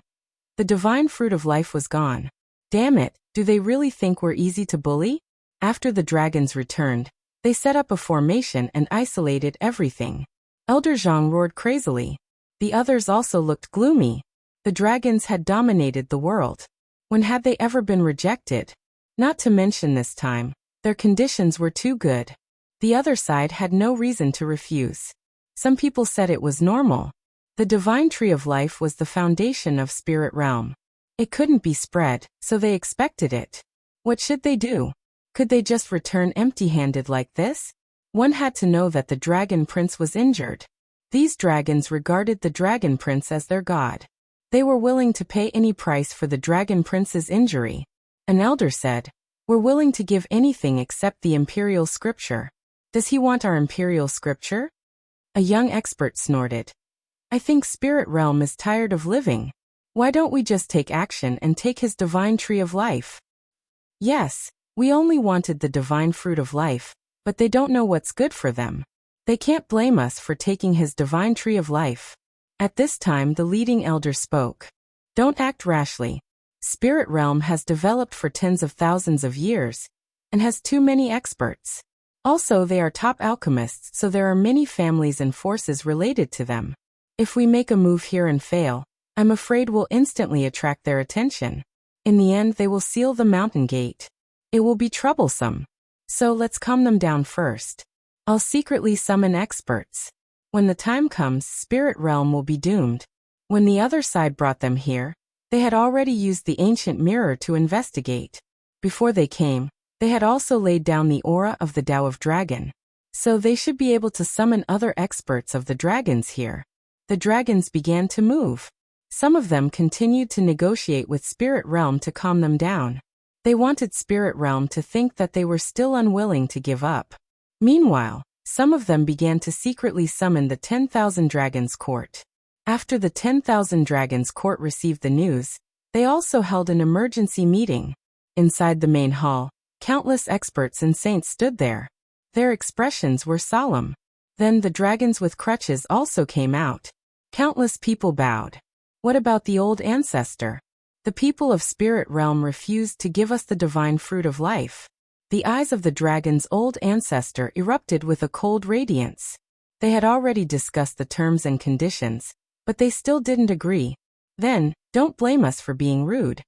The divine fruit of life was gone. Damn it, do they really think we're easy to bully? After the dragons returned, they set up a formation and isolated everything. Elder Zhang roared crazily. The others also looked gloomy. The dragons had dominated the world. When had they ever been rejected? Not to mention this time, their conditions were too good. The other side had no reason to refuse. Some people said it was normal. The divine tree of life was the foundation of spirit realm. It couldn't be spread, so they expected it. What should they do? Could they just return empty-handed like this? One had to know that the dragon prince was injured. These dragons regarded the dragon prince as their god. They were willing to pay any price for the dragon prince's injury. An elder said, "We're willing to give anything except the imperial scripture." Does he want our imperial scripture? A young expert snorted. I think spirit realm is tired of living. Why don't we just take action and take his divine tree of life? Yes, we only wanted the divine fruit of life, but they don't know what's good for them. They can't blame us for taking his divine tree of life. At this time the leading elder spoke. Don't act rashly. Spirit realm has developed for tens of thousands of years, and has too many experts. Also they are top alchemists, so there are many families and forces related to them. If we make a move here and fail, I'm afraid we'll instantly attract their attention. In the end they will seal the mountain gate. It will be troublesome. So let's calm them down first. I'll secretly summon experts. When the time comes, spirit realm will be doomed. When the other side brought them here, they had already used the ancient mirror to investigate. Before they came, they had also laid down the aura of the Tao of Dragon. So they should be able to summon other experts of the dragons here. The dragons began to move. Some of them continued to negotiate with spirit realm to calm them down. They wanted spirit realm to think that they were still unwilling to give up. Meanwhile, some of them began to secretly summon the 10,000 Dragons Court. After the 10,000 Dragons Court received the news, they also held an emergency meeting. Inside the main hall, countless experts and saints stood there. Their expressions were solemn. Then the dragons with crutches also came out. Countless people bowed. What about the old ancestor? The people of spirit realm refused to give us the divine fruit of life. The eyes of the dragon's old ancestor erupted with a cold radiance. They had already discussed the terms and conditions, but they still didn't agree. Then, don't blame us for being rude.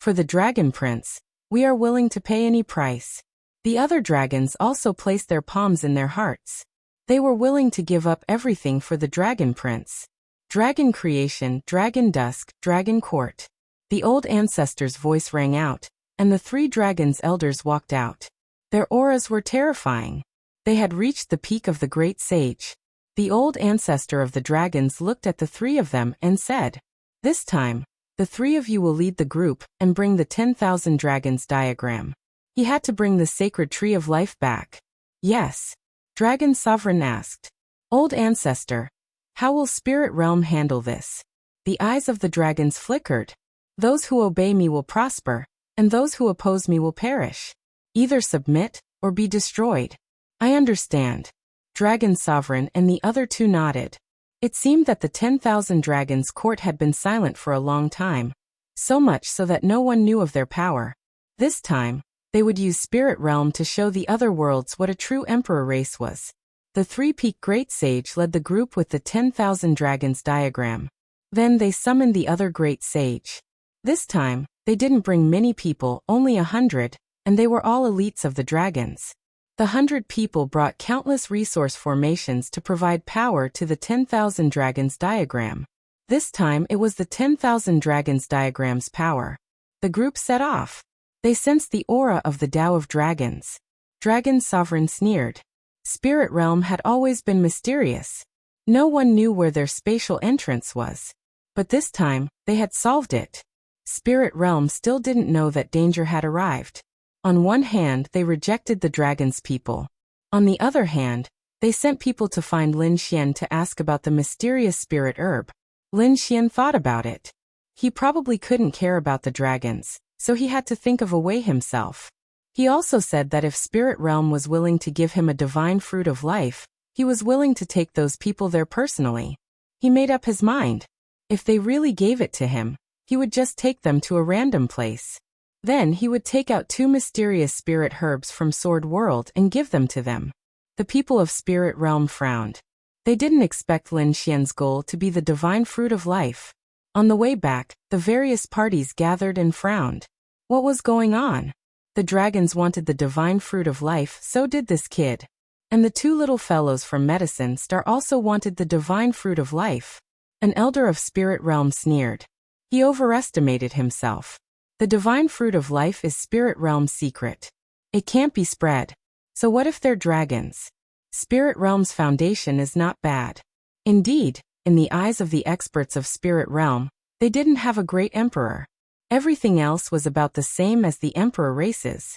For the dragon prince, we are willing to pay any price. The other dragons also placed their palms in their hearts. They were willing to give up everything for the dragon prince. Dragon creation, dragon dusk, dragon court. The old ancestor's voice rang out, and the 3 dragons' elders walked out. Their auras were terrifying. They had reached the peak of the great sage. The old ancestor of the dragons looked at the 3 of them and said, "This time, the 3 of you will lead the group and bring the 10,000 dragons diagram." He had to bring the sacred tree of life back. Yes. Dragon Sovereign asked. Old ancestor, how will spirit realm handle this? The eyes of the dragons flickered. Those who obey me will prosper, and those who oppose me will perish. Either submit, or be destroyed. I understand. Dragon Sovereign and the other 2 nodded. It seemed that the 10,000 dragons court had been silent for a long time. So much so that no one knew of their power. This time, they would use spirit realm to show the other worlds what a true emperor race was. The 3-peak great sage led the group with the 10,000 dragons diagram. Then they summoned the other great sage. This time, they didn't bring many people, only 100, and they were all elites of the dragons. The 100 people brought countless resource formations to provide power to the 10,000 dragons diagram. This time it was the 10,000 dragons diagram's power. The group set off. They sensed the aura of the Tao of Dragons. Dragon Sovereign sneered. Spirit Realm had always been mysterious. No one knew where their spatial entrance was. But this time, they had solved it. Spirit Realm still didn't know that danger had arrived. On one hand, they rejected the dragon's people. On the other hand, they sent people to find Lin Xian to ask about the mysterious spirit herb. Lin Xian thought about it. He probably couldn't care about the dragons, so he had to think of a way himself. He also said that if Spirit Realm was willing to give him a divine fruit of life, he was willing to take those people there personally. He made up his mind. If they really gave it to him, he would just take them to a random place. Then he would take out 2 mysterious spirit herbs from Sword World and give them to them. The people of Spirit Realm frowned. They didn't expect Lin Xian's goal to be the divine fruit of life. On the way back, the various parties gathered and frowned. What was going on? The dragons wanted the divine fruit of life, so did this kid. And the 2 little fellows from Medicine Star also wanted the divine fruit of life. An elder of Spirit Realm sneered. He overestimated himself. The divine fruit of life is Spirit Realm's secret. It can't be spread. So what if they're dragons? Spirit Realm's foundation is not bad. Indeed, in the eyes of the experts of Spirit Realm, they didn't have a great emperor. Everything else was about the same as the emperor races.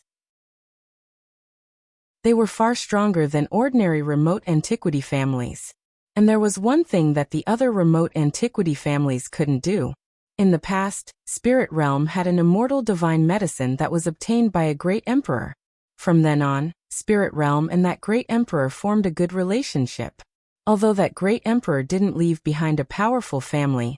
They were far stronger than ordinary remote antiquity families. And there was one thing that the other remote antiquity families couldn't do. In the past, Spirit Realm had an immortal divine medicine that was obtained by a great emperor. From then on, Spirit Realm and that great emperor formed a good relationship. Although that great emperor didn't leave behind a powerful family,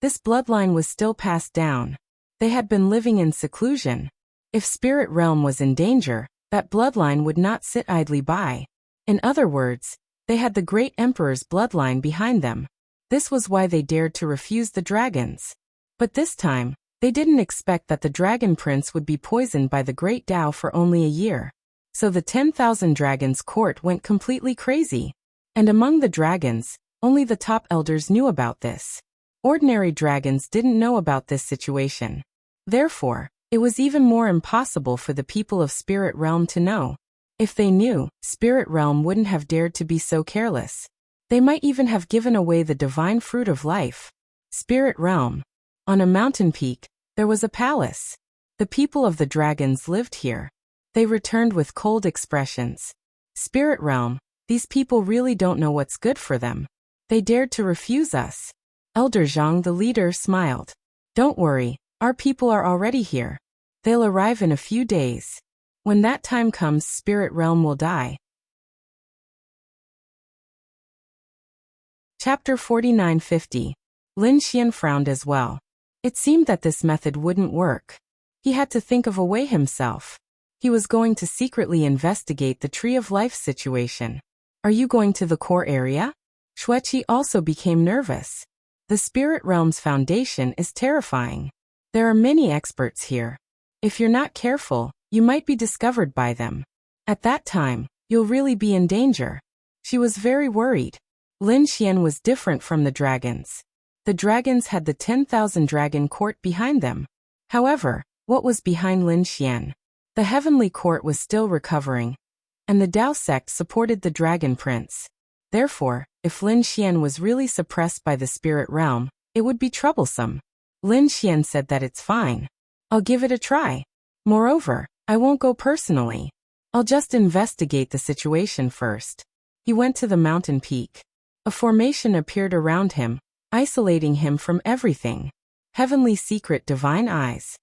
this bloodline was still passed down. They had been living in seclusion. If Spirit Realm was in danger, that bloodline would not sit idly by. In other words, they had the great emperor's bloodline behind them. This was why they dared to refuse the dragons. But this time, they didn't expect that the dragon prince would be poisoned by the great Tao for only a year. So the 10,000 dragons court went completely crazy. And among the dragons, only the top elders knew about this. Ordinary dragons didn't know about this situation. Therefore, it was even more impossible for the people of Spirit Realm to know. If they knew, Spirit Realm wouldn't have dared to be so careless. They might even have given away the divine fruit of life. Spirit Realm. On a mountain peak, there was a palace. The people of the dragons lived here. They returned with cold expressions. Spirit Realm, these people really don't know what's good for them. They dared to refuse us. Elder Zhang, the leader, smiled. Don't worry, our people are already here. They'll arrive in a few days. When that time comes, Spirit Realm will die. Chapter 49-50. Lin Xian frowned as well. It seemed that this method wouldn't work. He had to think of a way himself. He was going to secretly investigate the Tree of Life situation. Are you going to the core area? Xueqi also became nervous. The Spirit Realm's foundation is terrifying. There are many experts here. If you're not careful, you might be discovered by them. At that time, you'll really be in danger. She was very worried. Lin Xian was different from the dragons. The dragons had the 10,000 dragon court behind them. However, what was behind Lin Xian? The heavenly court was still recovering, and the Dao sect supported the dragon prince. Therefore, if Lin Xian was really suppressed by the Spirit Realm, it would be troublesome. Lin Xian said that it's fine. I'll give it a try. Moreover, I won't go personally. I'll just investigate the situation first. He went to the mountain peak. A formation appeared around him, isolating him from everything. Heavenly secret divine eyes.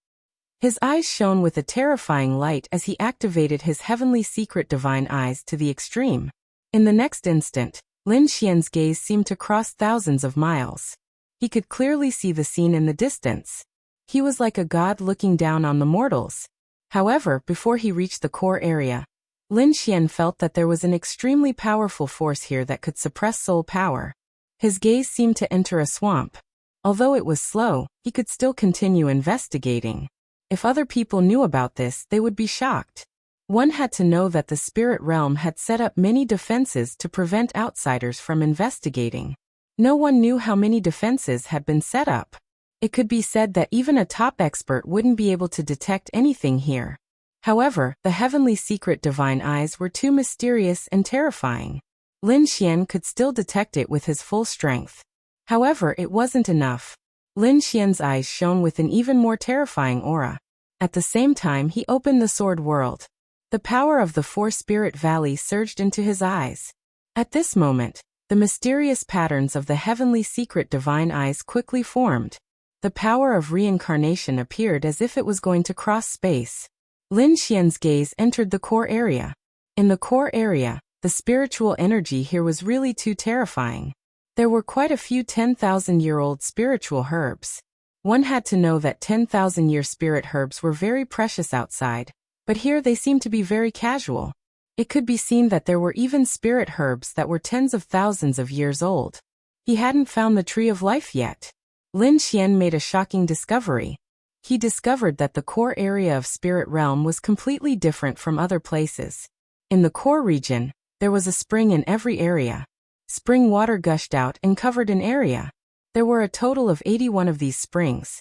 His eyes shone with a terrifying light as he activated his heavenly secret divine eyes to the extreme. In the next instant, Lin Xian's gaze seemed to cross thousands of miles. He could clearly see the scene in the distance. He was like a god looking down on the mortals. However, before he reached the core area, Lin Xian felt that there was an extremely powerful force here that could suppress soul power. His gaze seemed to enter a swamp. Although it was slow, he could still continue investigating. If other people knew about this, they would be shocked. One had to know that the Spirit Realm had set up many defenses to prevent outsiders from investigating. No one knew how many defenses had been set up. It could be said that even a top expert wouldn't be able to detect anything here. However, the heavenly secret divine eyes were too mysterious and terrifying. Lin Xian could still detect it with his full strength. However, it wasn't enough. Lin Xian's eyes shone with an even more terrifying aura. At the same time, he opened the sword world. The power of the Four Spirit Valley surged into his eyes. At this moment, the mysterious patterns of the heavenly secret divine eyes quickly formed. The power of reincarnation appeared as if it was going to cross space. Lin Xian's gaze entered the core area. In the core area, the spiritual energy here was really too terrifying. There were quite a few 10,000-year-old spiritual herbs. One had to know that 10,000-year spirit herbs were very precious outside, but here they seemed to be very casual. It could be seen that there were even spirit herbs that were tens of thousands of years old. He hadn't found the Tree of Life yet. Lin Xian made a shocking discovery. He discovered that the core area of Spirit Realm was completely different from other places. In the core region, there was a spring in every area. Spring water gushed out and covered an area. There were a total of 81 of these springs.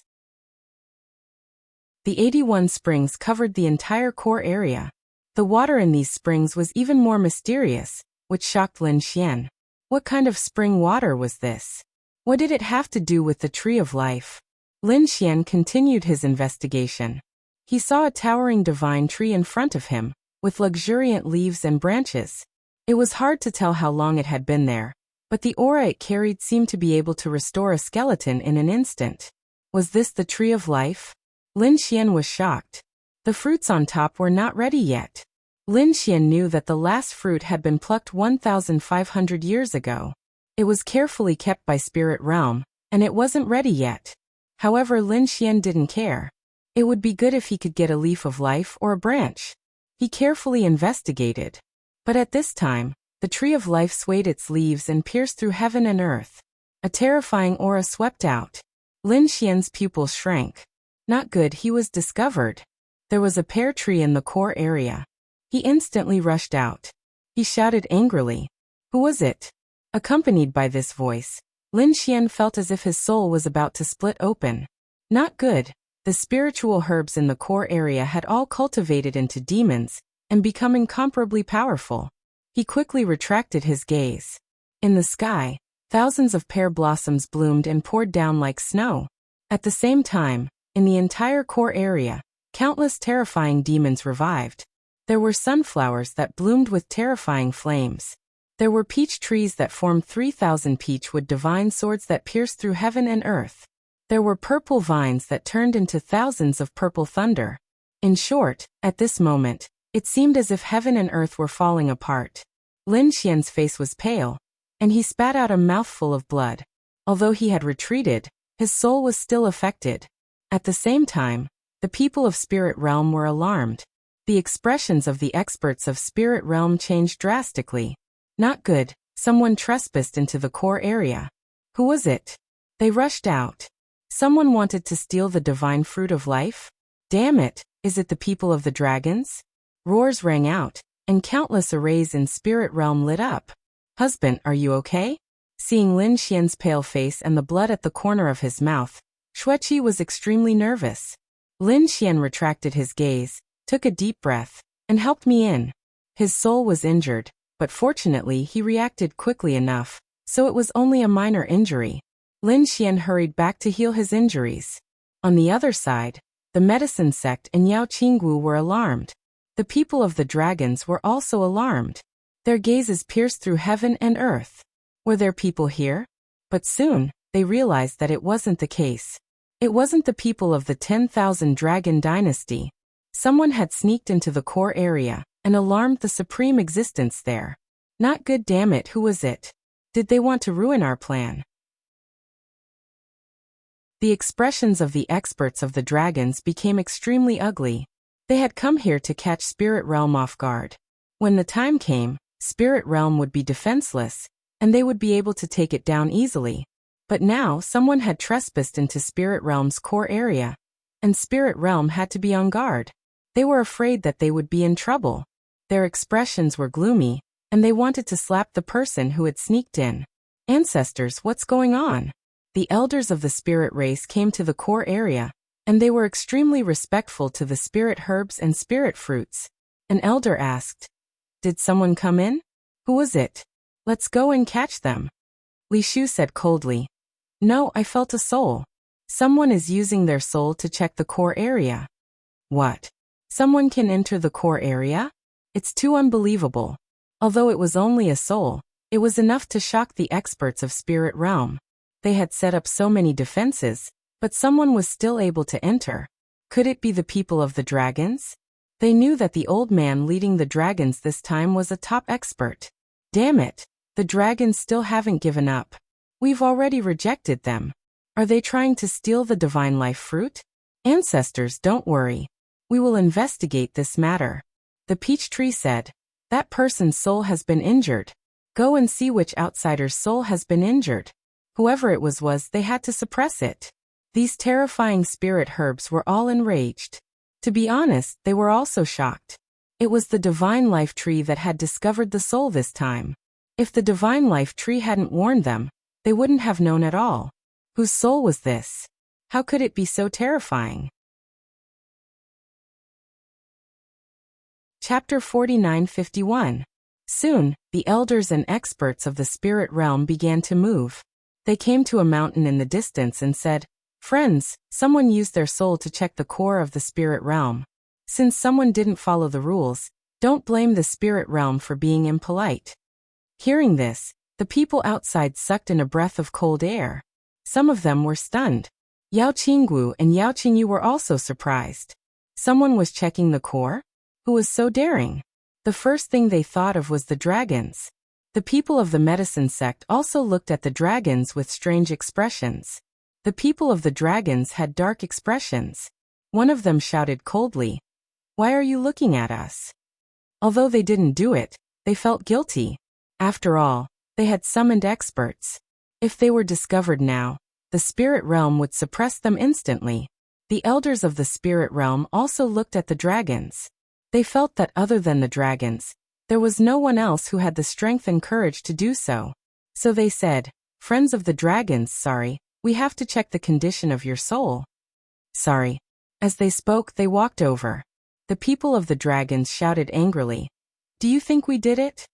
The 81 springs covered the entire core area. The water in these springs was even more mysterious, which shocked Lin Xian. What kind of spring water was this? What did it have to do with the Tree of Life? Lin Xian continued his investigation. He saw a towering divine tree in front of him, with luxuriant leaves and branches. It was hard to tell how long it had been there, but the aura it carried seemed to be able to restore a skeleton in an instant. Was this the Tree of Life? Lin Xian was shocked. The fruits on top were not ready yet. Lin Xian knew that the last fruit had been plucked 1,500 years ago. It was carefully kept by Spirit Realm, and it wasn't ready yet. However, Lin Xian didn't care. It would be good if he could get a leaf of life or a branch. He carefully investigated. But at this time, the Tree of Life swayed its leaves and pierced through heaven and earth. A terrifying aura swept out. Lin Xian's pupils shrank. Not good, he was discovered. There was a pear tree in the core area. He instantly rushed out. He shouted angrily. Who was it? Accompanied by this voice, Lin Xian felt as if his soul was about to split open. Not good. The spiritual herbs in the core area had all cultivated into demons and become incomparably powerful. He quickly retracted his gaze. In the sky, thousands of pear blossoms bloomed and poured down like snow. At the same time, in the entire core area, countless terrifying demons revived. There were sunflowers that bloomed with terrifying flames. There were peach trees that formed 3,000 peachwood divine swords that pierced through heaven and earth. There were purple vines that turned into thousands of purple thunder. In short, at this moment, it seemed as if heaven and earth were falling apart. Lin Xian's face was pale, and he spat out a mouthful of blood. Although he had retreated, his soul was still affected. At the same time, the people of Spirit Realm were alarmed. The expressions of the experts of Spirit Realm changed drastically. Not good, someone trespassed into the core area. Who was it? They rushed out. Someone wanted to steal the divine fruit of life? Damn it, is it the people of the dragons? Roars rang out, and countless arrays in Spirit Realm lit up. Husband, are you okay? Seeing Lin Xian's pale face and the blood at the corner of his mouth, Xueqi was extremely nervous. Lin Xian retracted his gaze, took a deep breath, and helped me in. His soul was injured, but fortunately he reacted quickly enough, so it was only a minor injury. Lin Xian hurried back to heal his injuries. On the other side, the medicine sect and Yao Qinggu were alarmed. The people of the dragons were also alarmed. Their gazes pierced through heaven and earth. Were there people here? But soon, they realized that it wasn't the case. It wasn't the people of the 10,000 Dragon Dynasty. Someone had sneaked into the core area and alarmed the supreme existence there. Not good, damn it, who was it? Did they want to ruin our plan? The expressions of the experts of the dragons became extremely ugly. They had come here to catch Spirit Realm off guard. When the time came, Spirit Realm would be defenseless, and they would be able to take it down easily. But now someone had trespassed into Spirit Realm's core area, and Spirit Realm had to be on guard. They were afraid that they would be in trouble. Their expressions were gloomy, and they wanted to slap the person who had sneaked in. Ancestors, what's going on? the elders of the spirit race came to the core area, and they were extremely respectful to the spirit herbs and spirit fruits. An elder asked, "Did someone come in? Who was it? Let's go and catch them." Li Shu said coldly, "No, I felt a soul. Someone is using their soul to check the core area." "What? Someone can enter the core area? It's too unbelievable." Although it was only a soul, it was enough to shock the experts of spirit realm. They had set up so many defenses, but someone was still able to enter. Could it be the people of the dragons? They knew that the old man leading the dragons this time was a top expert. Damn it, the dragons still haven't given up. We've already rejected them. Are they trying to steal the divine life fruit? Ancestors, don't worry. We will investigate this matter. The peach tree said, "That person's soul has been injured. Go and see which outsider's soul has been injured." Whoever it was, they had to suppress it. These terrifying spirit herbs were all enraged. To be honest, they were also shocked. It was the divine life tree that had discovered the soul this time. If the divine life tree hadn't warned them, they wouldn't have known at all. Whose soul was this? How could it be so terrifying? Chapter 49-51. Soon, the elders and experts of the spirit realm began to move. They came to a mountain in the distance and said, "Friends, someone used their soul to check the core of the spirit realm. Since someone didn't follow the rules, don't blame the spirit realm for being impolite." Hearing this, the people outside sucked in a breath of cold air. Some of them were stunned. Yao Qinggu and Yao Qingyu were also surprised. Someone was checking the core? Who was so daring? The first thing they thought of was the dragons. The people of the medicine sect also looked at the dragons with strange expressions. The people of the dragons had dark expressions. One of them shouted coldly, "Why are you looking at us?" Although they didn't do it, they felt guilty. After all, they had summoned experts. If they were discovered now, the spirit realm would suppress them instantly. The elders of the spirit realm also looked at the dragons. They felt that other than the dragons, there was no one else who had the strength and courage to do so. So they said, "Friends of the dragons, sorry, we have to check the condition of your soul." "Sorry." As they spoke, they walked over. The people of the dragons shouted angrily, "Do you think we did it?"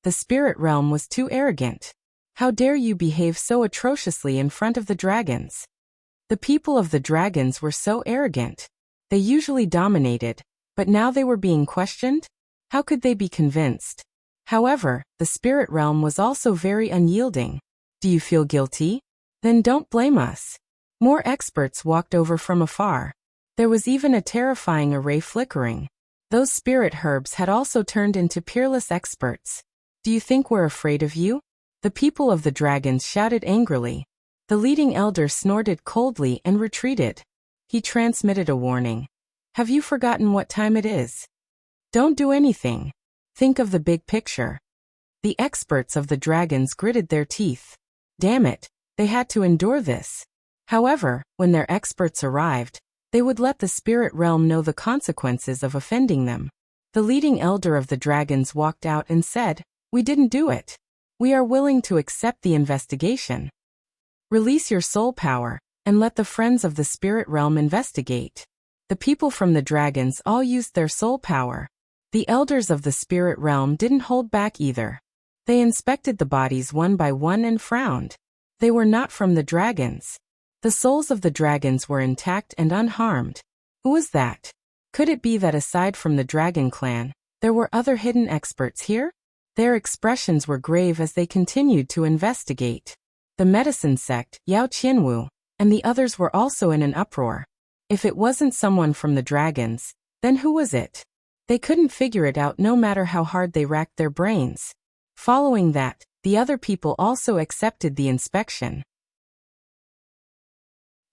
The spirit realm was too arrogant. "How dare you behave so atrociously in front of the dragons?" The people of the dragons were so arrogant. They usually dominated, but now they were being questioned? How could they be convinced? However, the spirit realm was also very unyielding. "Do you feel guilty? Then don't blame us." More experts walked over from afar. There was even a terrifying array flickering. Those spirit herbs had also turned into peerless experts. "Do you think we're afraid of you?" The people of the dragons shouted angrily. The leading elder snorted coldly and retreated. He transmitted a warning. "Have you forgotten what time it is? Don't do anything. Think of the big picture." The experts of the dragons gritted their teeth. Damn it, they had to endure this. However, when their experts arrived, they would let the spirit realm know the consequences of offending them. The leading elder of the dragons walked out and said, "We didn't do it. We are willing to accept the investigation. Release your soul power, and let the friends of the spirit realm investigate." The people from the dragons all used their soul power. The elders of the spirit realm didn't hold back either. They inspected the bodies one by one and frowned. They were not from the dragons. The souls of the dragons were intact and unharmed. Who was that? Could it be that aside from the dragon clan, there were other hidden experts here? Their expressions were grave as they continued to investigate. The medicine sect, Yao Qianwu, and the others were also in an uproar. If it wasn't someone from the dragons, then who was it? They couldn't figure it out no matter how hard they racked their brains. Following that, the other people also accepted the inspection.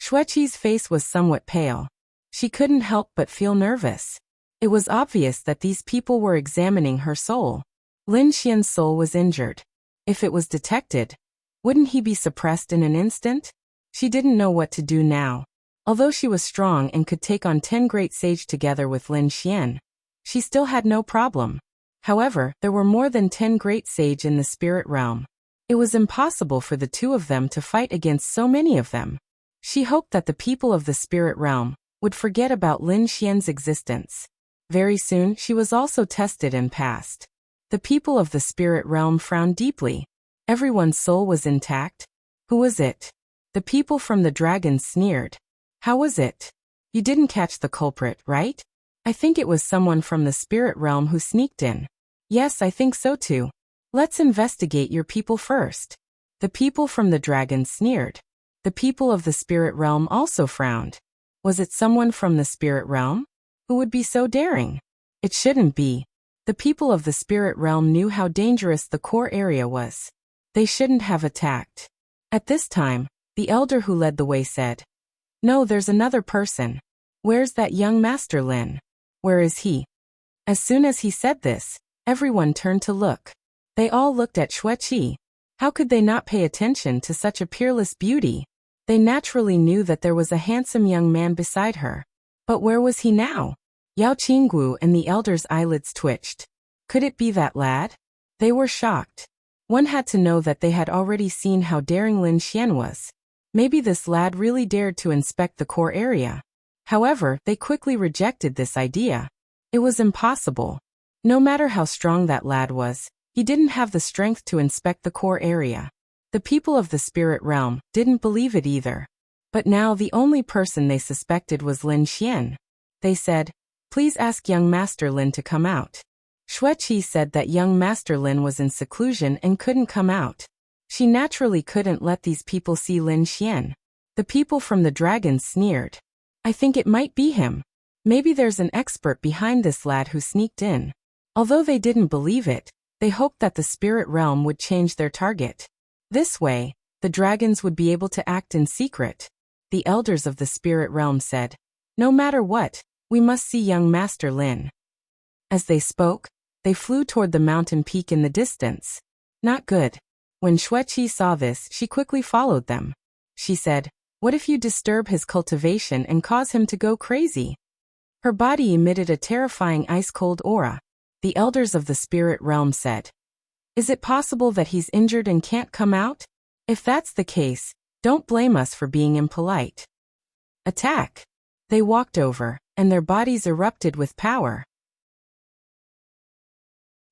Xueqi's face was somewhat pale. She couldn't help but feel nervous. It was obvious that these people were examining her soul. Lin Xian's soul was injured. If it was detected, wouldn't he be suppressed in an instant? She didn't know what to do now. Although she was strong and could take on 10 great sage together with Lin Xian, she still had no problem. However, there were more than 10 great sage in the spirit realm. It was impossible for the two of them to fight against so many of them. She hoped that the people of the spirit realm would forget about Lin Xian's existence. Very soon she was also tested and passed. The people of the spirit realm frowned deeply. Everyone's soul was intact. Who was it? The people from the dragons sneered. How was it? You didn't catch the culprit, right? I think it was someone from the spirit realm who sneaked in. Yes, I think so too. Let's investigate your people first. The people from the dragons sneered. The people of the spirit realm also frowned. Was it someone from the spirit realm? Who would be so daring? It shouldn't be. The people of the spirit realm knew how dangerous the core area was. They shouldn't have attacked. At this time, the elder who led the way said, "No, there's another person. Where's that young Master Lin? Where is he?" As soon as he said this, everyone turned to look. They all looked at Xueqi. How could they not pay attention to such a peerless beauty? They naturally knew that there was a handsome young man beside her. But where was he now? Yao Qinggu and the elder's eyelids twitched. Could it be that lad? They were shocked. One had to know that they had already seen how daring Lin Xian was. Maybe this lad really dared to inspect the core area. However, they quickly rejected this idea. It was impossible. No matter how strong that lad was, he didn't have the strength to inspect the core area. The people of the spirit realm didn't believe it either. But now the only person they suspected was Lin Xian. They said, "Please ask young Master Lin to come out." Xueqi said that young Master Lin was in seclusion and couldn't come out. She naturally couldn't let these people see Lin Xian. The people from the dragons sneered. "I think it might be him. Maybe there's an expert behind this lad who sneaked in." Although they didn't believe it, they hoped that the spirit realm would change their target. This way, the dragons would be able to act in secret. The elders of the spirit realm said, "No matter what, we must see young Master Lin." As they spoke, they flew toward the mountain peak in the distance. Not good. When Xueqi saw this, she quickly followed them. She said, "What if you disturb his cultivation and cause him to go crazy?" Her body emitted a terrifying ice-cold aura. The elders of the spirit realm said, "Is it possible that he's injured and can't come out? If that's the case, don't blame us for being impolite. Attack!" They walked over, and their bodies erupted with power.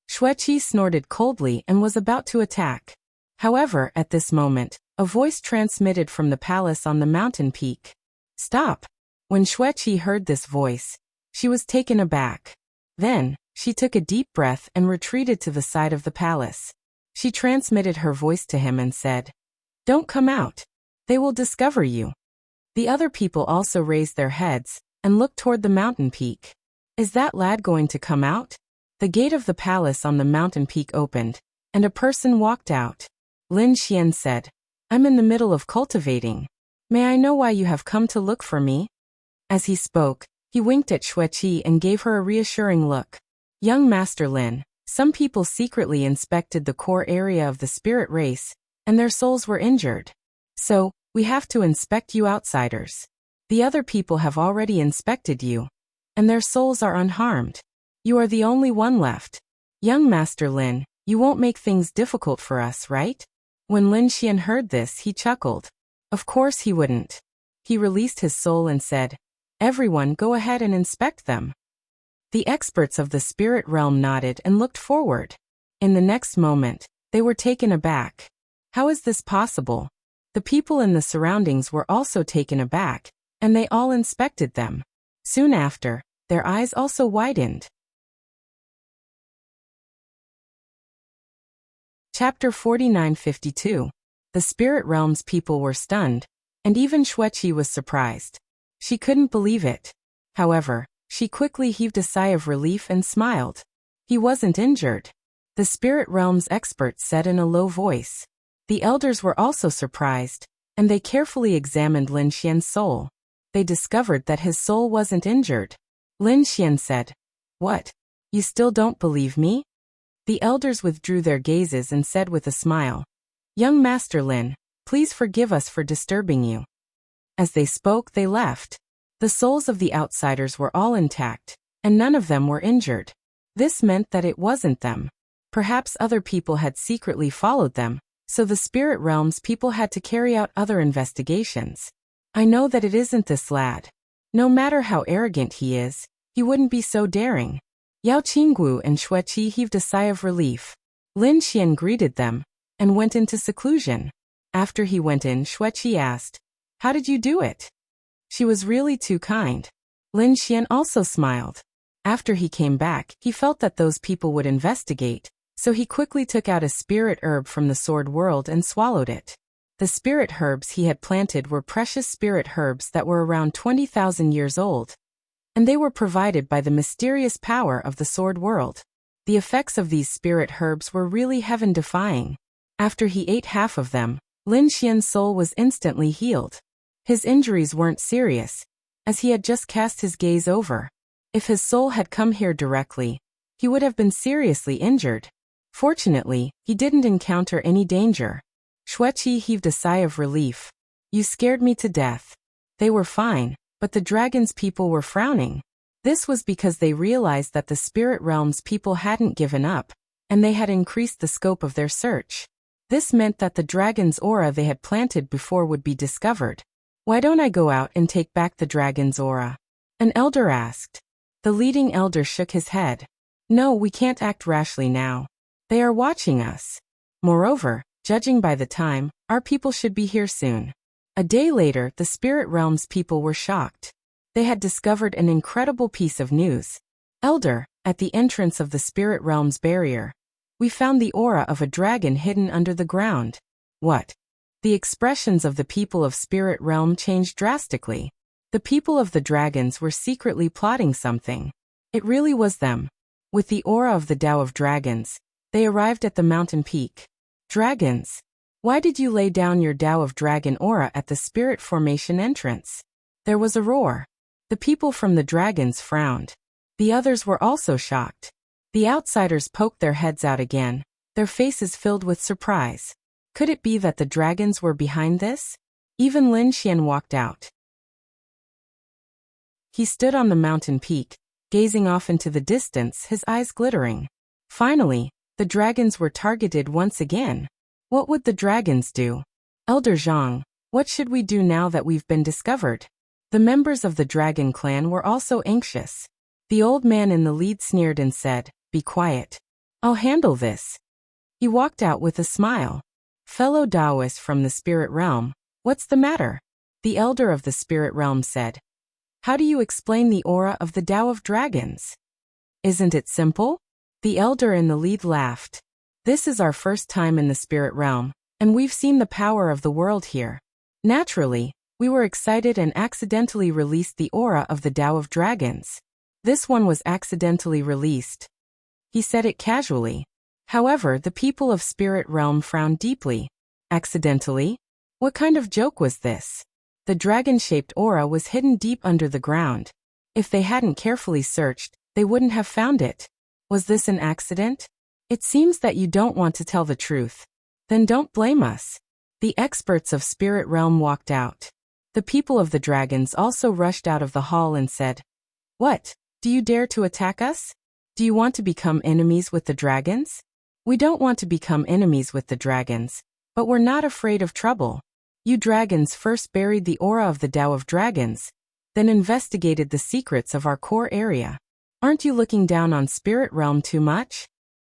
Xueqi snorted coldly and was about to attack. However, at this moment, a voice transmitted from the palace on the mountain peak. "Stop!" When Xueqi heard this voice, she was taken aback. Then, she took a deep breath and retreated to the side of the palace. She transmitted her voice to him and said, "Don't come out. They will discover you." The other people also raised their heads and looked toward the mountain peak. Is that lad going to come out? The gate of the palace on the mountain peak opened, and a person walked out. Lin Xian said, "I'm in the middle of cultivating. May I know why you have come to look for me?" As he spoke, he winked at Xueqi and gave her a reassuring look. "Young Master Lin, some people secretly inspected the core area of the spirit race, and their souls were injured. So, we have to inspect you outsiders. The other people have already inspected you, and their souls are unharmed. You are the only one left. Young Master Lin, you won't make things difficult for us, right?" When Lin Xian heard this, he chuckled. Of course he wouldn't. He released his soul and said, "Everyone go ahead and inspect them." The experts of the spirit realm nodded and looked forward. In the next moment, they were taken aback. How is this possible? The people in the surroundings were also taken aback, and they all inspected them. Soon after, their eyes also widened. Chapter 4952. The spirit realm's people were stunned, and even Xueqi was surprised. She couldn't believe it. However, she quickly heaved a sigh of relief and smiled. He wasn't injured. The spirit realm's experts said in a low voice. The elders were also surprised, and they carefully examined Lin Xian's soul. They discovered that his soul wasn't injured. Lin Xian said, "What? You still don't believe me?" The elders withdrew their gazes and said with a smile, "Young Master Lin, please forgive us for disturbing you." As they spoke, they left. The souls of the outsiders were all intact, and none of them were injured. This meant that it wasn't them. Perhaps other people had secretly followed them, So the spirit realm's people had to carry out other investigations. I know that it isn't this lad. No matter how arrogant he is, he wouldn't be so daring. Yao Qinggu and Xueqi heaved a sigh of relief. Lin Xian greeted them and went into seclusion. After he went in, Xueqi asked, "How did you do it?" She was really too kind. Lin Xian also smiled. After he came back, he felt that those people would investigate, so he quickly took out a spirit herb from the sword world and swallowed it. The spirit herbs he had planted were precious spirit herbs that were around 20,000 years old, and they were provided by the mysterious power of the sword world. The effects of these spirit herbs were really heaven-defying. After he ate half of them, Lin Xian's soul was instantly healed. His injuries weren't serious, as he had just cast his gaze over. If his soul had come here directly, he would have been seriously injured. Fortunately, he didn't encounter any danger. Xueqi heaved a sigh of relief. "You scared me to death." They were fine, but the dragon's people were frowning. This was because they realized that the spirit realm's people hadn't given up, and they had increased the scope of their search. This meant that the dragon's aura they had planted before would be discovered. "Why don't I go out and take back the dragon's aura?" an elder asked. The leading elder shook his head. "No, we can't act rashly now. They are watching us. Moreover, judging by the time, our people should be here soon." A day later, the spirit realm's people were shocked. They had discovered an incredible piece of news. "Elder, at the entrance of the spirit realm's barrier, we found the aura of a dragon hidden under the ground." "What?" The expressions of the people of spirit realm changed drastically. The people of the dragons were secretly plotting something. It really was them. With the aura of the Tao of Dragons, they arrived at the mountain peak. "Dragons, why did you lay down your Tao of Dragon aura at the spirit formation entrance?" There was a roar. The people from the dragons frowned. The others were also shocked. The outsiders poked their heads out again, their faces filled with surprise. Could it be that the dragons were behind this? Even Lin Xian walked out. He stood on the mountain peak, gazing off into the distance, his eyes glittering. Finally, the dragons were targeted once again. What would the dragons do? "Elder Zhang, what should we do now that we've been discovered?" The members of the dragon clan were also anxious. The old man in the lead sneered and said, "Be quiet. I'll handle this." He walked out with a smile. "Fellow Taoist from the spirit realm, what's the matter?" The elder of the spirit realm said. "How do you explain the aura of the Tao of Dragons?" "Isn't it simple?" The elder in the lead laughed. "This is our first time in the spirit realm, and we've seen the power of the world here. Naturally, we were excited and accidentally released the aura of the Tao of Dragons. This one was accidentally released." He said it casually. However, the people of spirit realm frowned deeply. Accidentally? What kind of joke was this? The dragon-shaped aura was hidden deep under the ground. If they hadn't carefully searched, they wouldn't have found it. Was this an accident? It seems that you don't want to tell the truth. Then don't blame us. The experts of spirit realm walked out. The people of the dragons also rushed out of the hall and said, "What? Do you dare to attack us? Do you want to become enemies with the dragons?" "We don't want to become enemies with the dragons, but we're not afraid of trouble. You dragons first buried the aura of the Tao of Dragons, then investigated the secrets of our core area. Aren't you looking down on spirit realm too much?"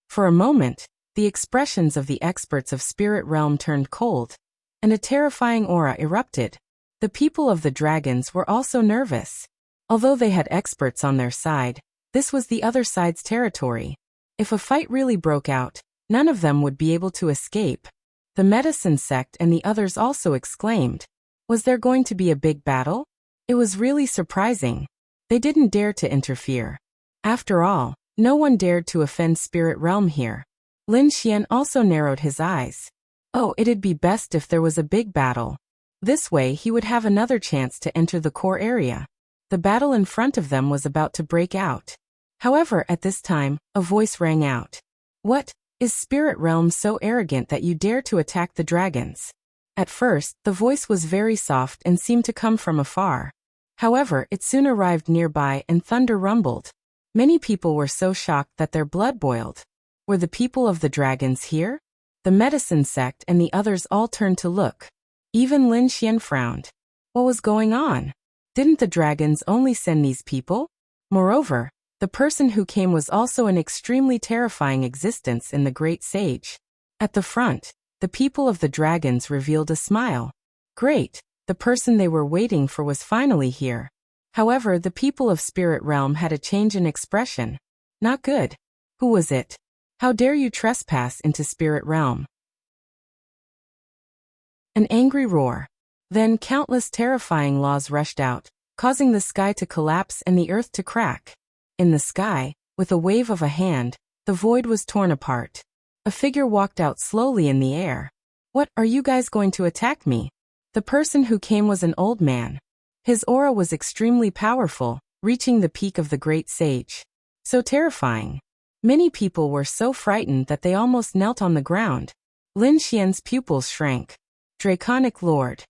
For a moment, the expressions of the experts of spirit realm turned cold, and a terrifying aura erupted. The people of the dragons were also nervous. Although they had experts on their side, this was the other side's territory. If a fight really broke out, none of them would be able to escape. The medicine sect and the others also exclaimed. Was there going to be a big battle? It was really surprising. They didn't dare to interfere. After all, no one dared to offend spirit realm here. Lin Xian also narrowed his eyes. Oh, it'd be best if there was a big battle. This way he would have another chance to enter the core area. The battle in front of them was about to break out. However, at this time, a voice rang out. "What? Is spirit realm so arrogant that you dare to attack the dragons?" At first, the voice was very soft and seemed to come from afar. However, it soon arrived nearby and thunder rumbled. Many people were so shocked that their blood boiled. Were the people of the dragons here? The medicine sect and the others all turned to look. Even Lin Xian frowned. What was going on? Didn't the dragons only send these people? Moreover, the person who came was also an extremely terrifying existence in the Great Sage. At the front, the people of the dragons revealed a smile. Great, the person they were waiting for was finally here. However, the people of Spirit Realm had a change in expression. Not good. Who was it? How dare you trespass into Spirit Realm? An angry roar. Then countless terrifying laws rushed out, causing the sky to collapse and the earth to crack. In the sky, with a wave of a hand, the void was torn apart. A figure walked out slowly in the air. What, are you guys going to attack me? The person who came was an old man. His aura was extremely powerful, reaching the peak of the Great Sage. So terrifying. Many people were so frightened that they almost knelt on the ground. Lin Xian's pupils shrank. Draconic Lord.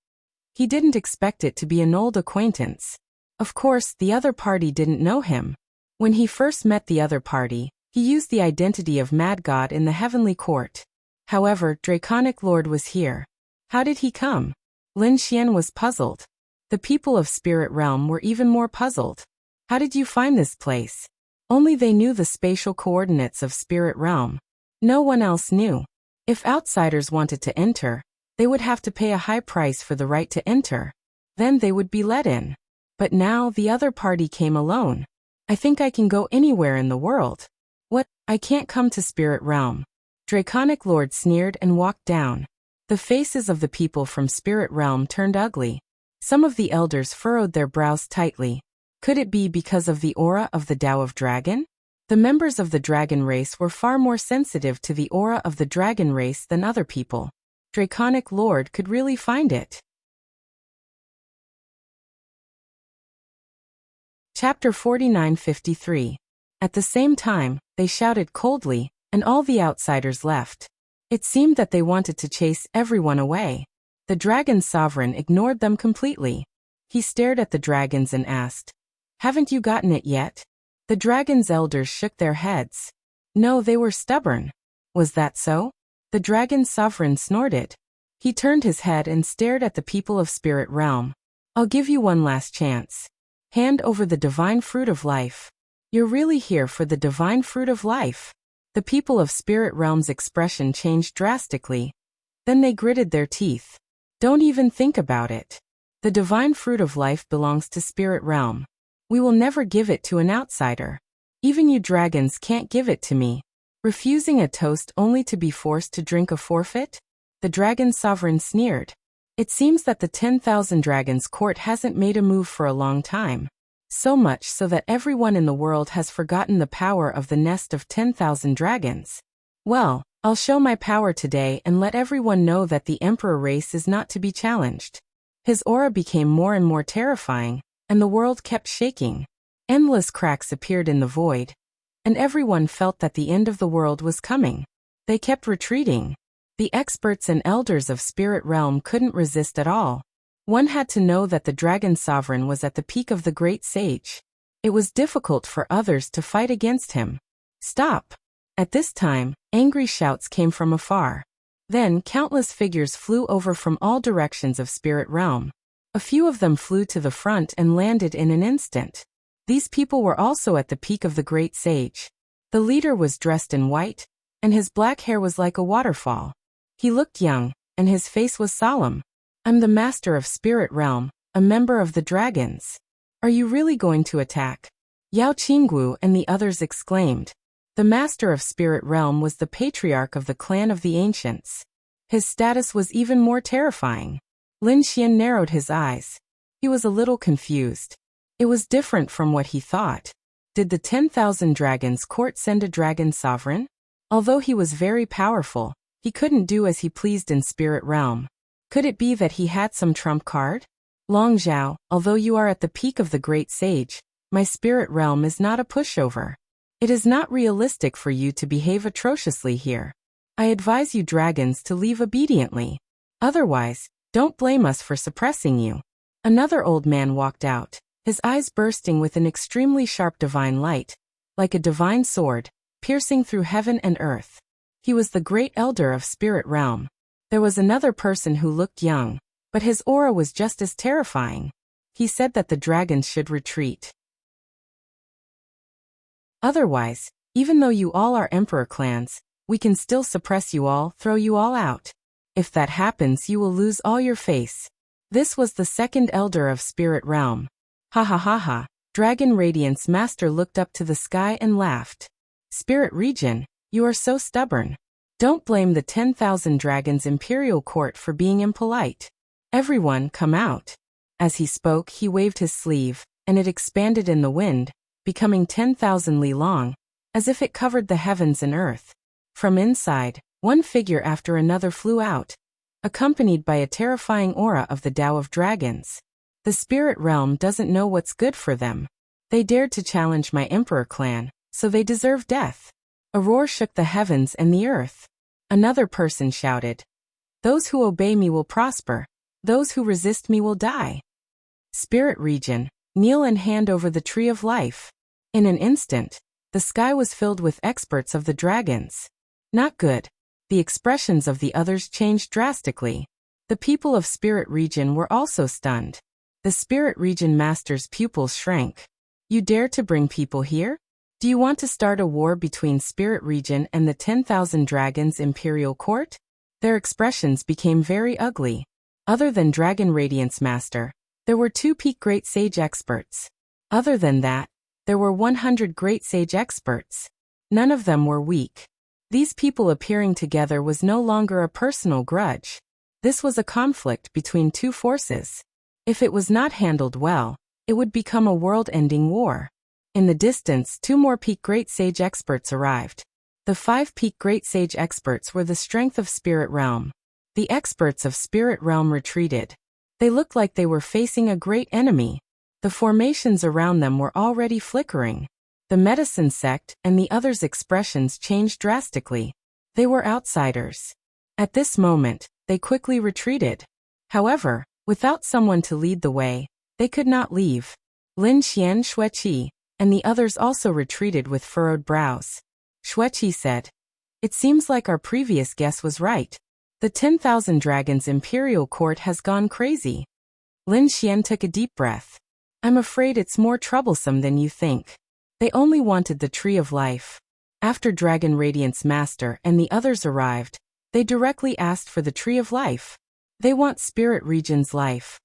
He didn't expect it to be an old acquaintance. Of course, the other party didn't know him. When he first met the other party, he used the identity of Mad God in the Heavenly Court. However, Draconic Lord was here. How did he come? Lin Xian was puzzled. The people of Spirit Realm were even more puzzled. How did you find this place? Only they knew the spatial coordinates of Spirit Realm. No one else knew. If outsiders wanted to enter, they would have to pay a high price for the right to enter. Then they would be let in. But now the other party came alone. I think I can go anywhere in the world. What? I can't come to Spirit Realm. Draconic Lord sneered and walked down. The faces of the people from Spirit Realm turned ugly. Some of the elders furrowed their brows tightly. Could it be because of the aura of the Tao of Dragon? The members of the dragon race were far more sensitive to the aura of the dragon race than other people. Draconic Lord could really find it. Chapter 49:53. At the same time, they shouted coldly, and all the outsiders left. It seemed that they wanted to chase everyone away. The dragon sovereign ignored them completely. He stared at the dragons and asked, "Haven't you gotten it yet?" The dragon's elders shook their heads. No, they were stubborn. Was that so? The dragon sovereign snorted. He turned his head and stared at the people of Spirit Realm. I'll give you one last chance. Hand over the divine fruit of life. You're really here for the divine fruit of life? The people of Spirit Realm's expression changed drastically. Then they gritted their teeth. Don't even think about it. The divine fruit of life belongs to Spirit Realm. We will never give it to an outsider. Even you dragons can't give it to me. Refusing a toast only to be forced to drink a forfeit? The dragon sovereign sneered. It seems that the 10,000 Dragons Court hasn't made a move for a long time. So much so that everyone in the world has forgotten the power of the nest of 10,000 dragons. Well, I'll show my power today and let everyone know that the Emperor race is not to be challenged. His aura became more and more terrifying, and the world kept shaking. Endless cracks appeared in the void, and everyone felt that the end of the world was coming. They kept retreating. The experts and elders of Spirit Realm couldn't resist at all. One had to know that the Dragon Sovereign was at the peak of the Great Sage. It was difficult for others to fight against him. Stop! At this time, angry shouts came from afar. Then countless figures flew over from all directions of Spirit Realm. A few of them flew to the front and landed in an instant. These people were also at the peak of the Great Sage. The leader was dressed in white, and his black hair was like a waterfall. He looked young, and his face was solemn. I'm the master of Spirit Realm, a member of the dragons. Are you really going to attack? Yao Qinggu and the others exclaimed. The master of Spirit Realm was the patriarch of the clan of the ancients. His status was even more terrifying. Lin Xian narrowed his eyes. He was a little confused. It was different from what he thought. Did the 10,000 Dragons Court send a dragon sovereign? Although he was very powerful, he couldn't do as he pleased in Spirit Realm. Could it be that he had some trump card? Long Zhao, although you are at the peak of the Great Sage, my Spirit Realm is not a pushover. It is not realistic for you to behave atrociously here. I advise you dragons to leave obediently. Otherwise, don't blame us for suppressing you. Another old man walked out, his eyes bursting with an extremely sharp divine light, like a divine sword, piercing through heaven and earth. He was the great elder of Spirit Realm. There was another person who looked young, but his aura was just as terrifying. He said that the dragons should retreat. Otherwise, even though you all are Emperor clans, we can still suppress you all, throw you all out. If that happens, you will lose all your face. This was the second elder of Spirit Realm. Ha ha ha ha. Dragon Radiance Master looked up to the sky and laughed. Spirit Region, you are so stubborn. Don't blame the 10,000 Dragons Imperial Court for being impolite. Everyone, come out. As he spoke, he waved his sleeve, and it expanded in the wind, becoming 10,000 li long, as if it covered the heavens and earth. From inside, one figure after another flew out, accompanied by a terrifying aura of the Tao of Dragons. The Spirit Realm doesn't know what's good for them. They dared to challenge my Emperor clan, so they deserve death. A roar shook the heavens and the earth. Another person shouted, "Those who obey me will prosper. Those who resist me will die." Spirit Region, kneel and hand over the Tree of Life. In an instant, the sky was filled with experts of the dragons. Not good. The expressions of the others changed drastically. The people of Spirit Region were also stunned. The Spirit Region Master's pupils shrank. You dare to bring people here? Do you want to start a war between Spirit Region and the 10,000 Dragons Imperial Court? Their expressions became very ugly. Other than Dragon Radiance Master, there were 2 peak Great Sage experts. Other than that, there were 100 Great Sage experts. None of them were weak. These people appearing together was no longer a personal grudge. This was a conflict between 2 forces. If it was not handled well, it would become a world-ending war. In the distance, 2 more peak Great Sage experts arrived. The 5 peak Great Sage experts were the strength of Spirit Realm. The experts of Spirit Realm retreated. They looked like they were facing a great enemy. The formations around them were already flickering. The medicine sect and the others' expressions changed drastically. They were outsiders. At this moment, they quickly retreated. However, without someone to lead the way, they could not leave. Lin Xian Xueqi and the others also retreated with furrowed brows. Xueqi said, "It seems like our previous guess was right. The 10,000 Dragons Imperial Court has gone crazy." Lin Xian took a deep breath. "I'm afraid it's more troublesome than you think. They only wanted the Tree of Life. After Dragon Radiance Master and the others arrived, they directly asked for the Tree of Life. They want Spirit Region's life.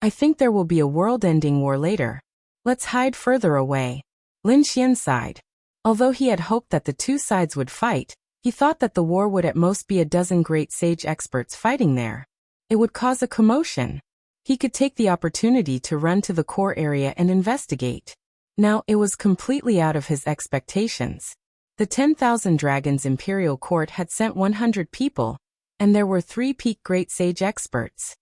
I think there will be a world-ending war later. Let's hide further away." Lin Xian sighed. Although he had hoped that the 2 sides would fight, he thought that the war would at most be a dozen Great Sage experts fighting there. It would cause a commotion. He could take the opportunity to run to the core area and investigate. Now, it was completely out of his expectations. The 10,000 Dragons Imperial Court had sent 100 people, and there were 3 peak Great Sage experts.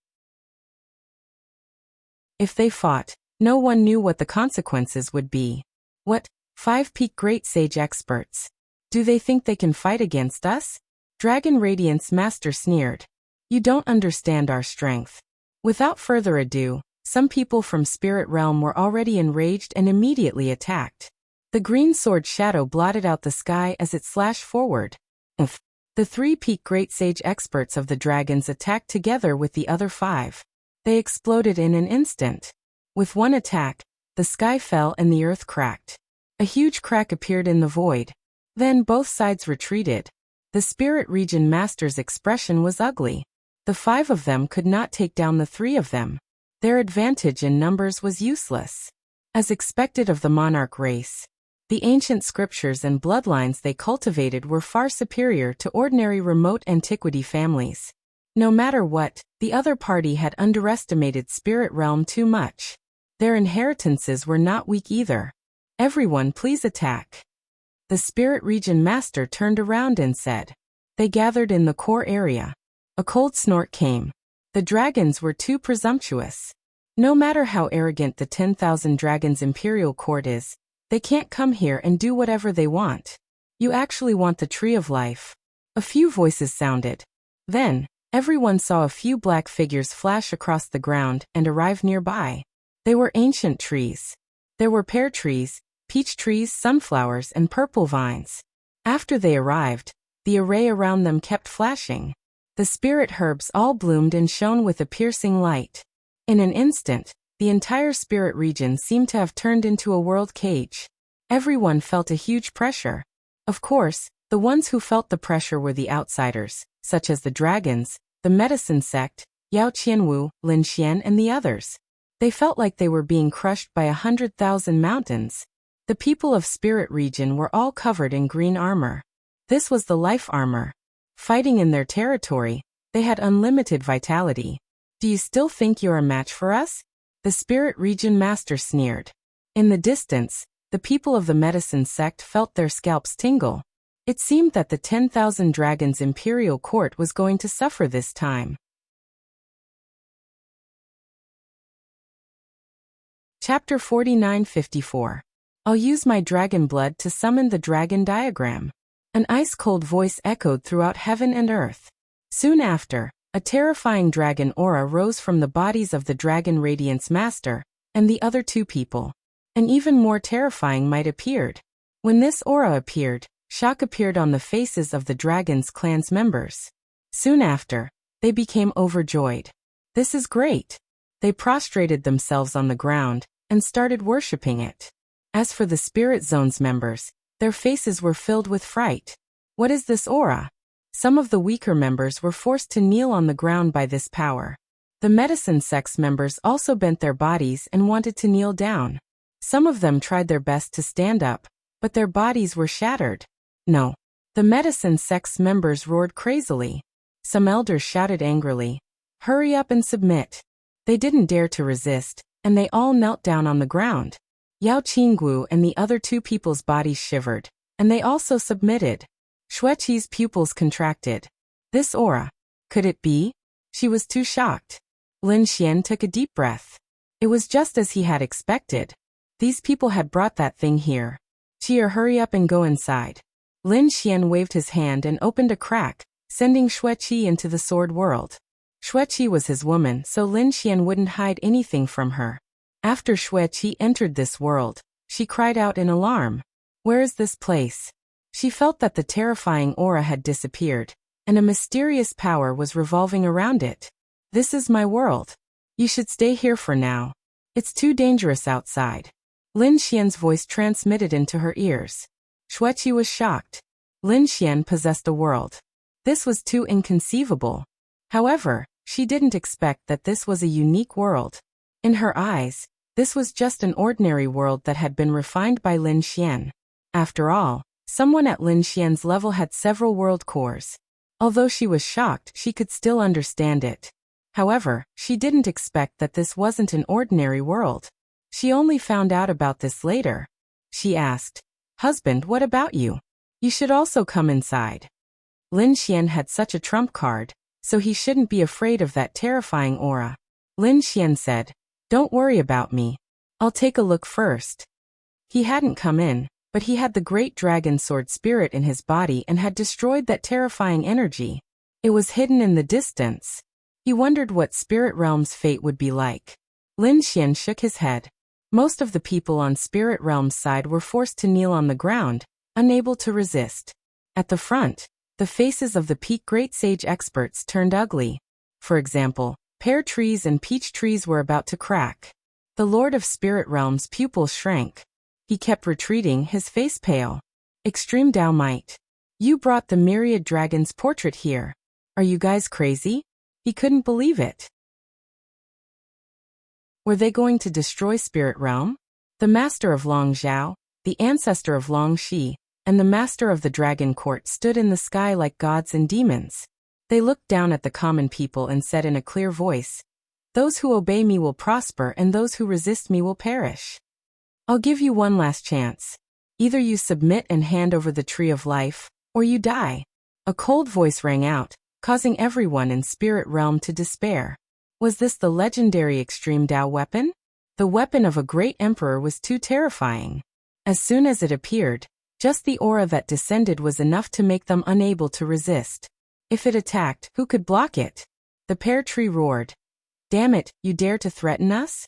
If they fought, no one knew what the consequences would be. What? 5 peak Great Sage experts? Do they think they can fight against us? Dragon Radiance Master sneered. You don't understand our strength. Without further ado, some people from Spirit Realm were already enraged and immediately attacked. The green sword shadow blotted out the sky as it slashed forward. The 3 peak Great Sage experts of the dragons attacked together with the other 5. They exploded in an instant. With one attack, the sky fell and the earth cracked. A huge crack appeared in the void. Then both sides retreated. The Spirit Region Master's expression was ugly. The 5 of them could not take down the 3 of them. Their advantage in numbers was useless. As expected of the monarch race, the ancient scriptures and bloodlines they cultivated were far superior to ordinary remote antiquity families. No matter what, the other party had underestimated Spirit Realm too much. Their inheritances were not weak either. Everyone please attack. The Spirit Region Master turned around and said. They gathered in the core area. A cold snort came. The dragons were too presumptuous. No matter how arrogant the 10,000 Dragons Imperial Court is, they can't come here and do whatever they want. You actually want the Tree of Life. A few voices sounded. Then, everyone saw a few black figures flash across the ground and arrive nearby. They were ancient trees. There were pear trees, peach trees, sunflowers, and purple vines. After they arrived, the array around them kept flashing. The spirit herbs all bloomed and shone with a piercing light. In an instant, the entire spirit region seemed to have turned into a world cage. Everyone felt a huge pressure. Of course, the ones who felt the pressure were the outsiders, such as the dragons, the medicine sect, Yao Qianwu, Lin Xian and the others. They felt like they were being crushed by 100,000 mountains. The people of Spirit Region were all covered in green armor. This was the life armor. Fighting in their territory, they had unlimited vitality. Do you still think you're a match for us? The Spirit Region Master sneered. In the distance, the people of the medicine sect felt their scalps tingle. It seemed that the 10,000 Dragons Imperial Court was going to suffer this time. Chapter 49-54. I'll use my dragon blood to summon the dragon diagram. An ice-cold voice echoed throughout heaven and earth. Soon after, a terrifying dragon aura rose from the bodies of the Dragon Radiance Master and the other two people. An even more terrifying might appeared. When this aura appeared, shock appeared on the faces of the dragon's clan's members. Soon after, they became overjoyed. This is great. They prostrated themselves on the ground and started worshipping it. As for the Spirit Zone's members, their faces were filled with fright. What is this aura? Some of the weaker members were forced to kneel on the ground by this power. The medicine sect's members also bent their bodies and wanted to kneel down. Some of them tried their best to stand up, but their bodies were shattered. No. The medicine sect's members roared crazily. Some elders shouted angrily, "Hurry up and submit." They didn't dare to resist, and they all knelt down on the ground. Yao Qinggu and the other two people's bodies shivered, and they also submitted. Xueqi's pupils contracted. This aura. Could it be? She was too shocked. Lin Xian took a deep breath. It was just as he had expected. These people had brought that thing here. Cheer, hurry up and go inside. Lin Xian waved his hand and opened a crack, sending Xueqi into the sword world. Xueqi was his woman, so Lin Xian wouldn't hide anything from her. After Xueqi entered this world, she cried out in alarm. Where is this place? She felt that the terrifying aura had disappeared, and a mysterious power was revolving around it. This is my world. You should stay here for now. It's too dangerous outside. Lin Xian's voice transmitted into her ears. Xueqi was shocked. Lin Xian possessed a world. This was too inconceivable. However, she didn't expect that this was a unique world. In her eyes, this was just an ordinary world that had been refined by Lin Xian. After all, someone at Lin Xian's level had several world cores. Although she was shocked, she could still understand it. However, she didn't expect that this wasn't an ordinary world. She only found out about this later. She asked, "Husband, what about you? You should also come inside." Lin Xian had such a trump card, so he shouldn't be afraid of that terrifying aura. Lin Xian said, "Don't worry about me. I'll take a look first." He hadn't come in, but he had the great dragon sword spirit in his body and had destroyed that terrifying energy. It was hidden in the distance. He wondered what Spirit Realm's fate would be like. Lin Xian shook his head. Most of the people on Spirit Realm's side were forced to kneel on the ground, unable to resist. At the front, the faces of the peak great sage experts turned ugly. For example, pear trees and peach trees were about to crack. The Lord of Spirit Realm's pupils shrank. He kept retreating, his face pale. Extreme Dao Might. You brought the myriad dragon's portrait here. Are you guys crazy? He couldn't believe it. Were they going to destroy Spirit Realm? The Master of Long Zhao, the ancestor of Long Shi, and the Master of the Dragon Court stood in the sky like gods and demons. They looked down at the common people and said in a clear voice, "Those who obey me will prosper and those who resist me will perish. I'll give you one last chance. Either you submit and hand over the Tree of Life, or you die." A cold voice rang out, causing everyone in Spirit Realm to despair. Was this the legendary Extreme Dao weapon? The weapon of a great emperor was too terrifying. As soon as it appeared, just the aura that descended was enough to make them unable to resist. If it attacked, who could block it? The pear tree roared. "Damn it, you dare to threaten us?"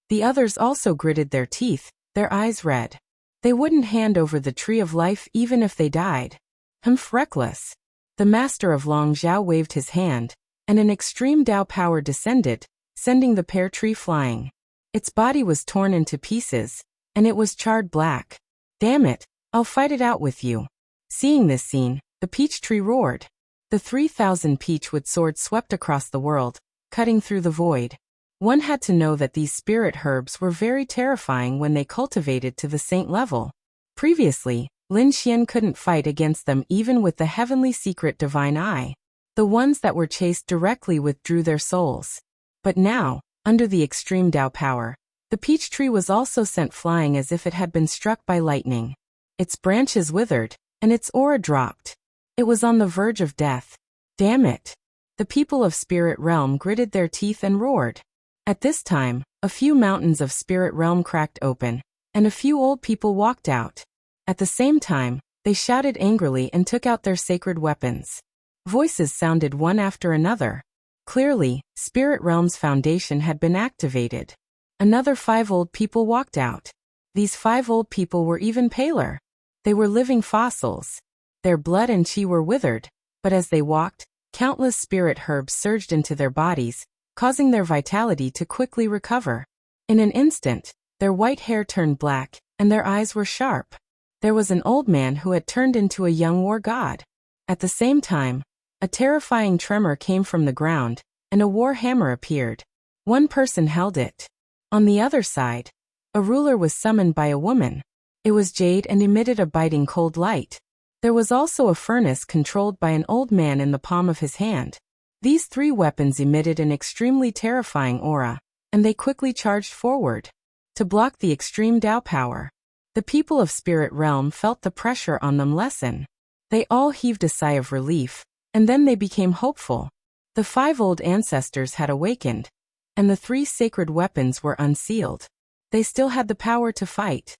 The others also gritted their teeth, their eyes red. They wouldn't hand over the Tree of Life even if they died. Reckless. The master of Long Zhao waved his hand, and an extreme Dao power descended, sending the pear tree flying. Its body was torn into pieces, and it was charred black. Damn it, I'll fight it out with you. Seeing this scene, the peach tree roared. The 3,000 peachwood swords swept across the world, cutting through the void. One had to know that these spirit herbs were very terrifying when they cultivated to the saint level. Previously, Lin Xian couldn't fight against them even with the heavenly secret divine eye. The ones that were chased directly withdrew their souls. But now, under the extreme Dao power, the peach tree was also sent flying as if it had been struck by lightning. Its branches withered, and its aura dropped. It was on the verge of death. Damn it! The people of Spirit Realm gritted their teeth and roared. At this time, a few mountains of Spirit Realm cracked open, and a few old people walked out. At the same time, they shouted angrily and took out their sacred weapons. Voices sounded one after another. Clearly, Spirit Realm's foundation had been activated. Another 5 old people walked out. These 5 old people were even paler. They were living fossils. Their blood and chi were withered, but as they walked, countless spirit herbs surged into their bodies, causing their vitality to quickly recover. In an instant, their white hair turned black, and their eyes were sharp. There was an old man who had turned into a young war god. At the same time, a terrifying tremor came from the ground, and a war hammer appeared. One person held it. On the other side, a ruler was summoned by a woman. It was jade and emitted a biting cold light. There was also a furnace controlled by an old man in the palm of his hand. These 3 weapons emitted an extremely terrifying aura, and they quickly charged forward. To block the extreme Dao power, the people of Spirit Realm felt the pressure on them lessen. They all heaved a sigh of relief, and then they became hopeful. The 5 old ancestors had awakened, and the 3 sacred weapons were unsealed. They still had the power to fight.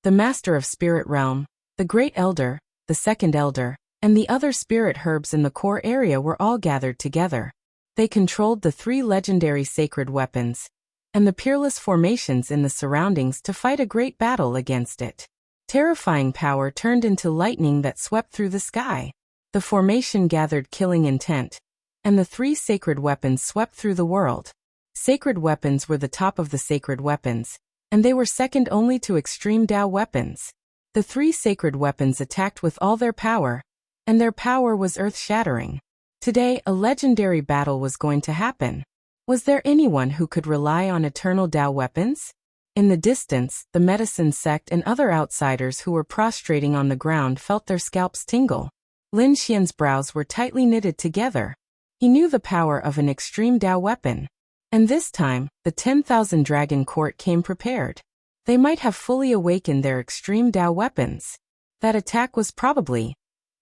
The Master of Spirit Realm, the Great Elder, the Second Elder, and the other spirit herbs in the core area were all gathered together. They controlled the 3 legendary sacred weapons, and the peerless formations in the surroundings to fight a great battle against it. Terrifying power turned into lightning that swept through the sky. The formation gathered killing intent, and the 3 sacred weapons swept through the world. Sacred weapons were the top of the sacred weapons, and they were second only to extreme Dao weapons. The 3 sacred weapons attacked with all their power, and their power was earth-shattering. Today, a legendary battle was going to happen. Was there anyone who could rely on eternal Dao weapons? In the distance, the medicine sect and other outsiders who were prostrating on the ground felt their scalps tingle. Lin Xian's brows were tightly knitted together. He knew the power of an extreme Dao weapon. And this time, the 10,000 Dragon Court came prepared. They might have fully awakened their extreme Dao weapons. That attack was probably...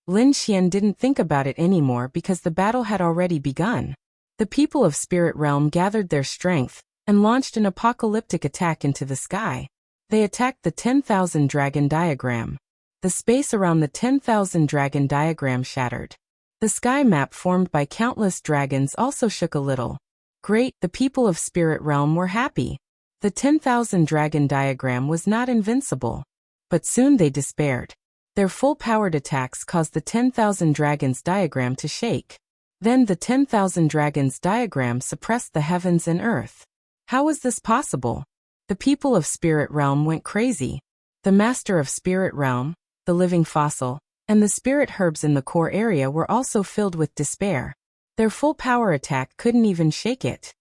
Lin Xian didn't think about it anymore because the battle had already begun. The people of Spirit Realm gathered their strength and launched an apocalyptic attack into the sky. They attacked the 10,000 Dragon Diagram. The space around the 10,000 Dragon Diagram shattered. The sky map formed by countless dragons also shook a little. Great, the people of Spirit Realm were happy. The 10,000 Dragon Diagram was not invincible. But soon they despaired. Their full-powered attacks caused the 10,000 Dragons Diagram to shake. Then the 10,000 Dragons Diagram suppressed the heavens and earth. How was this possible? The people of Spirit Realm went crazy. The Master of Spirit Realm, the living fossil, and the spirit herbs in the core area were also filled with despair. Their full-power attack couldn't even shake it.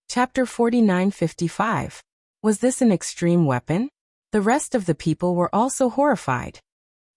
Chapter 49-55. Was this an extreme weapon? The rest of the people were also horrified.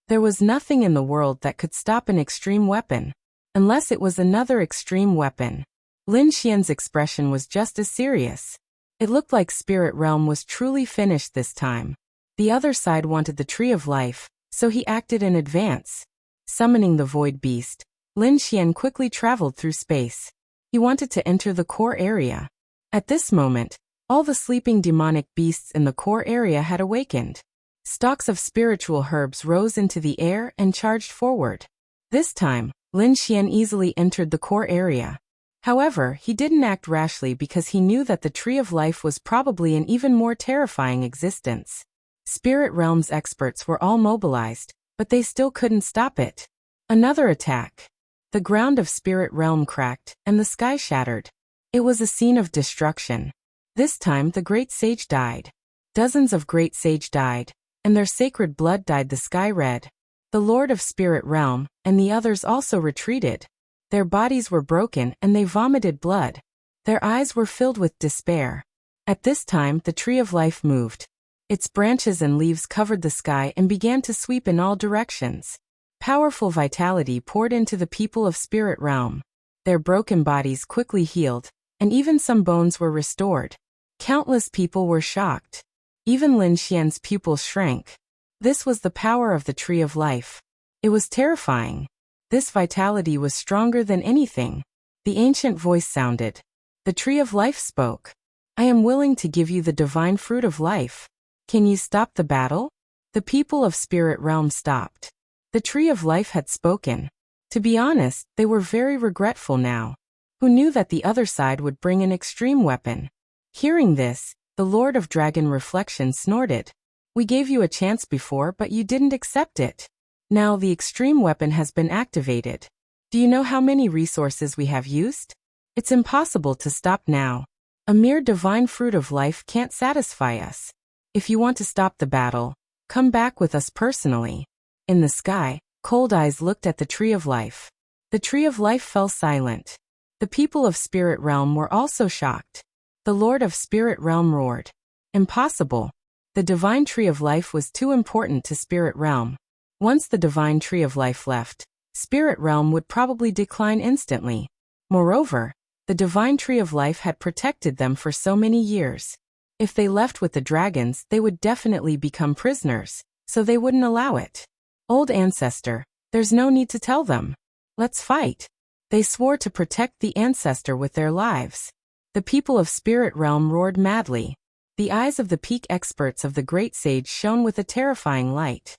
There was nothing in the world that could stop an extreme weapon. Unless it was another extreme weapon. Lin Xian's expression was just as serious. It looked like Spirit Realm was truly finished this time. The other side wanted the Tree of Life, so he acted in advance. Summoning the Void Beast, Lin Xian quickly traveled through space. He wanted to enter the core area. At this moment, all the sleeping demonic beasts in the core area had awakened. Stalks of spiritual herbs rose into the air and charged forward. This time, Lin Xian easily entered the core area. However, he didn't act rashly because he knew that the Tree of Life was probably an even more terrifying existence. Spirit realms experts were all mobilized, but they still couldn't stop it. Another attack. The ground of Spirit Realm cracked, and the sky shattered. It was a scene of destruction. This time the great sage died. Dozens of great sage died, and their sacred blood dyed the sky red. The Lord of Spirit Realm, and the others also retreated. Their bodies were broken and they vomited blood. Their eyes were filled with despair. At this time the Tree of Life moved. Its branches and leaves covered the sky and began to sweep in all directions. Powerful vitality poured into the people of Spirit Realm. Their broken bodies quickly healed, and even some bones were restored. Countless people were shocked. Even Lin Xian's pupils shrank. This was the power of the Tree of Life. It was terrifying. This vitality was stronger than anything. The ancient voice sounded. The Tree of Life spoke. I am willing to give you the divine fruit of life. Can you stop the battle? The people of Spirit Realm stopped. The Tree of Life had spoken. To be honest, they were very regretful now. Who knew that the other side would bring an extreme weapon? Hearing this, the Lord of Dragon Reflection snorted. We gave you a chance before, but you didn't accept it. Now the extreme weapon has been activated. Do you know how many resources we have used? It's impossible to stop now. A mere divine fruit of life can't satisfy us. If you want to stop the battle, come back with us personally. In the sky, cold eyes looked at the Tree of Life. The Tree of Life fell silent. The people of Spirit Realm were also shocked. The Lord of Spirit Realm roared. Impossible. The divine Tree of Life was too important to Spirit Realm. Once the divine Tree of Life left, Spirit Realm would probably decline instantly. Moreover, the divine Tree of Life had protected them for so many years. If they left with the dragons, they would definitely become prisoners, so they wouldn't allow it. Old ancestor, there's no need to tell them. Let's fight. They swore to protect the ancestor with their lives. The people of Spirit Realm roared madly. The eyes of the peak experts of the great sage shone with a terrifying light.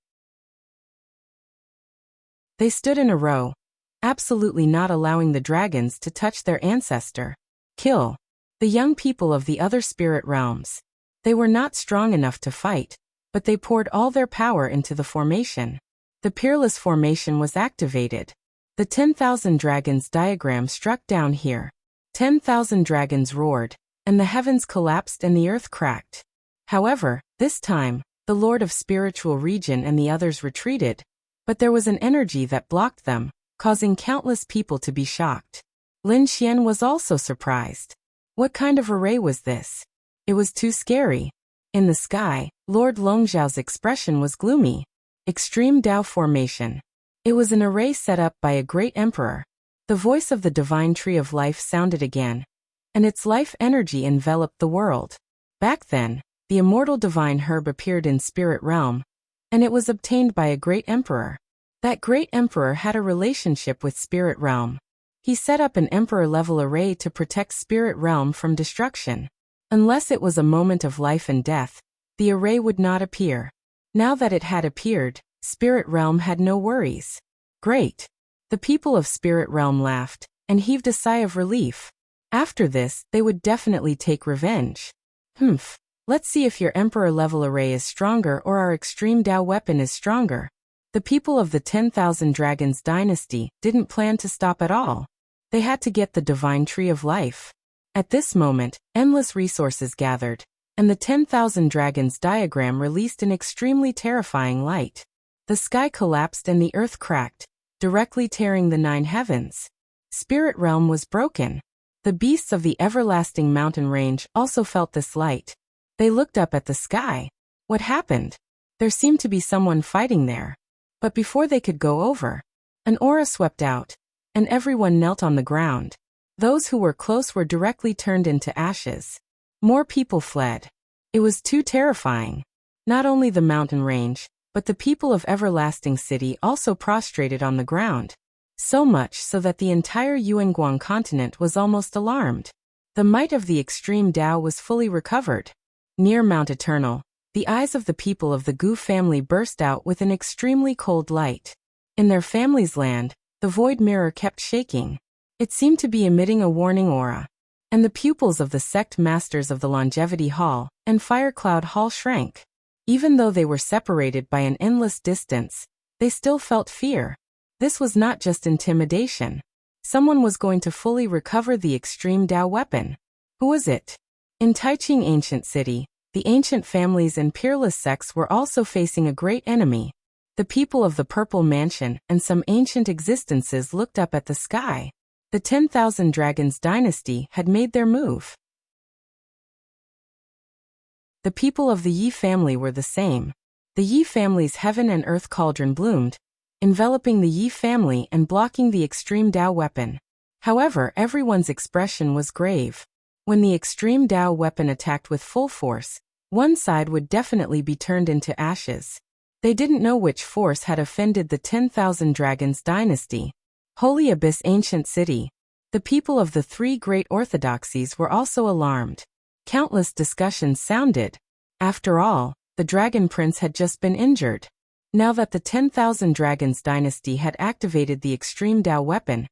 They stood in a row, absolutely not allowing the dragons to touch their ancestor. Kill the young people of the other spirit realms. They were not strong enough to fight, but they poured all their power into the formation. The peerless formation was activated. The 10,000 dragons diagram struck down here. 10,000 dragons roared, and the heavens collapsed and the earth cracked. However, this time, the Lord of Spiritual Region and the others retreated, but there was an energy that blocked them, causing countless people to be shocked. Lin Xian was also surprised. What kind of array was this? It was too scary. In the sky, Lord Longzhao's expression was gloomy. Extreme Dao formation. It was an array set up by a great emperor. The voice of the divine Tree of Life sounded again, and its life energy enveloped the world. Back then, the immortal divine herb appeared in Spirit Realm, and it was obtained by a great emperor. That great emperor had a relationship with Spirit Realm. He set up an emperor-level array to protect Spirit Realm from destruction. Unless it was a moment of life and death, the array would not appear. Now that it had appeared, Spirit Realm had no worries. Great! The people of Spirit Realm laughed, and heaved a sigh of relief. After this, they would definitely take revenge. Let's see if your emperor-level array is stronger or our extreme Dao weapon is stronger. The people of the 10,000 Dragons dynasty didn't plan to stop at all. They had to get the divine Tree of Life. At this moment, endless resources gathered, and the 10,000 Dragons diagram released an extremely terrifying light. The sky collapsed and the earth cracked, directly tearing the 9 heavens. Spirit Realm was broken. The beasts of the everlasting mountain range also felt this light. They looked up at the sky. What happened? There seemed to be someone fighting there. But before they could go over, an aura swept out, and everyone knelt on the ground. Those who were close were directly turned into ashes. More people fled. It was too terrifying. Not only the mountain range, but the people of Everlasting City also prostrated on the ground. So much so that the entire Yuanguang continent was almost alarmed. The might of the extreme Dao was fully recovered. Near Mount Eternal, the eyes of the people of the Gu family burst out with an extremely cold light. In their family's land, the void mirror kept shaking. It seemed to be emitting a warning aura. And the pupils of the sect masters of the Longevity Hall and Fire Cloud Hall shrank. Even though they were separated by an endless distance, they still felt fear. This was not just intimidation. Someone was going to fully recover the extreme Dao weapon. Who was it? In Taiching Ancient City, the ancient families and peerless sects were also facing a great enemy. The people of the Purple Mansion and some ancient existences looked up at the sky. The 10,000 Dragons dynasty had made their move. The people of the Yi family were the same. The Yi family's heaven and earth cauldron bloomed, enveloping the Yi family and blocking the extreme Dao weapon. However, everyone's expression was grave. When the extreme Dao weapon attacked with full force, one side would definitely be turned into ashes. They didn't know which force had offended the 10,000 Dragons dynasty. Holy Abyss Ancient City. The people of the three great orthodoxies were also alarmed. Countless discussions sounded. After all, the Dragon Prince had just been injured. Now that the 10,000 Dragons dynasty had activated the extreme Dao weapon,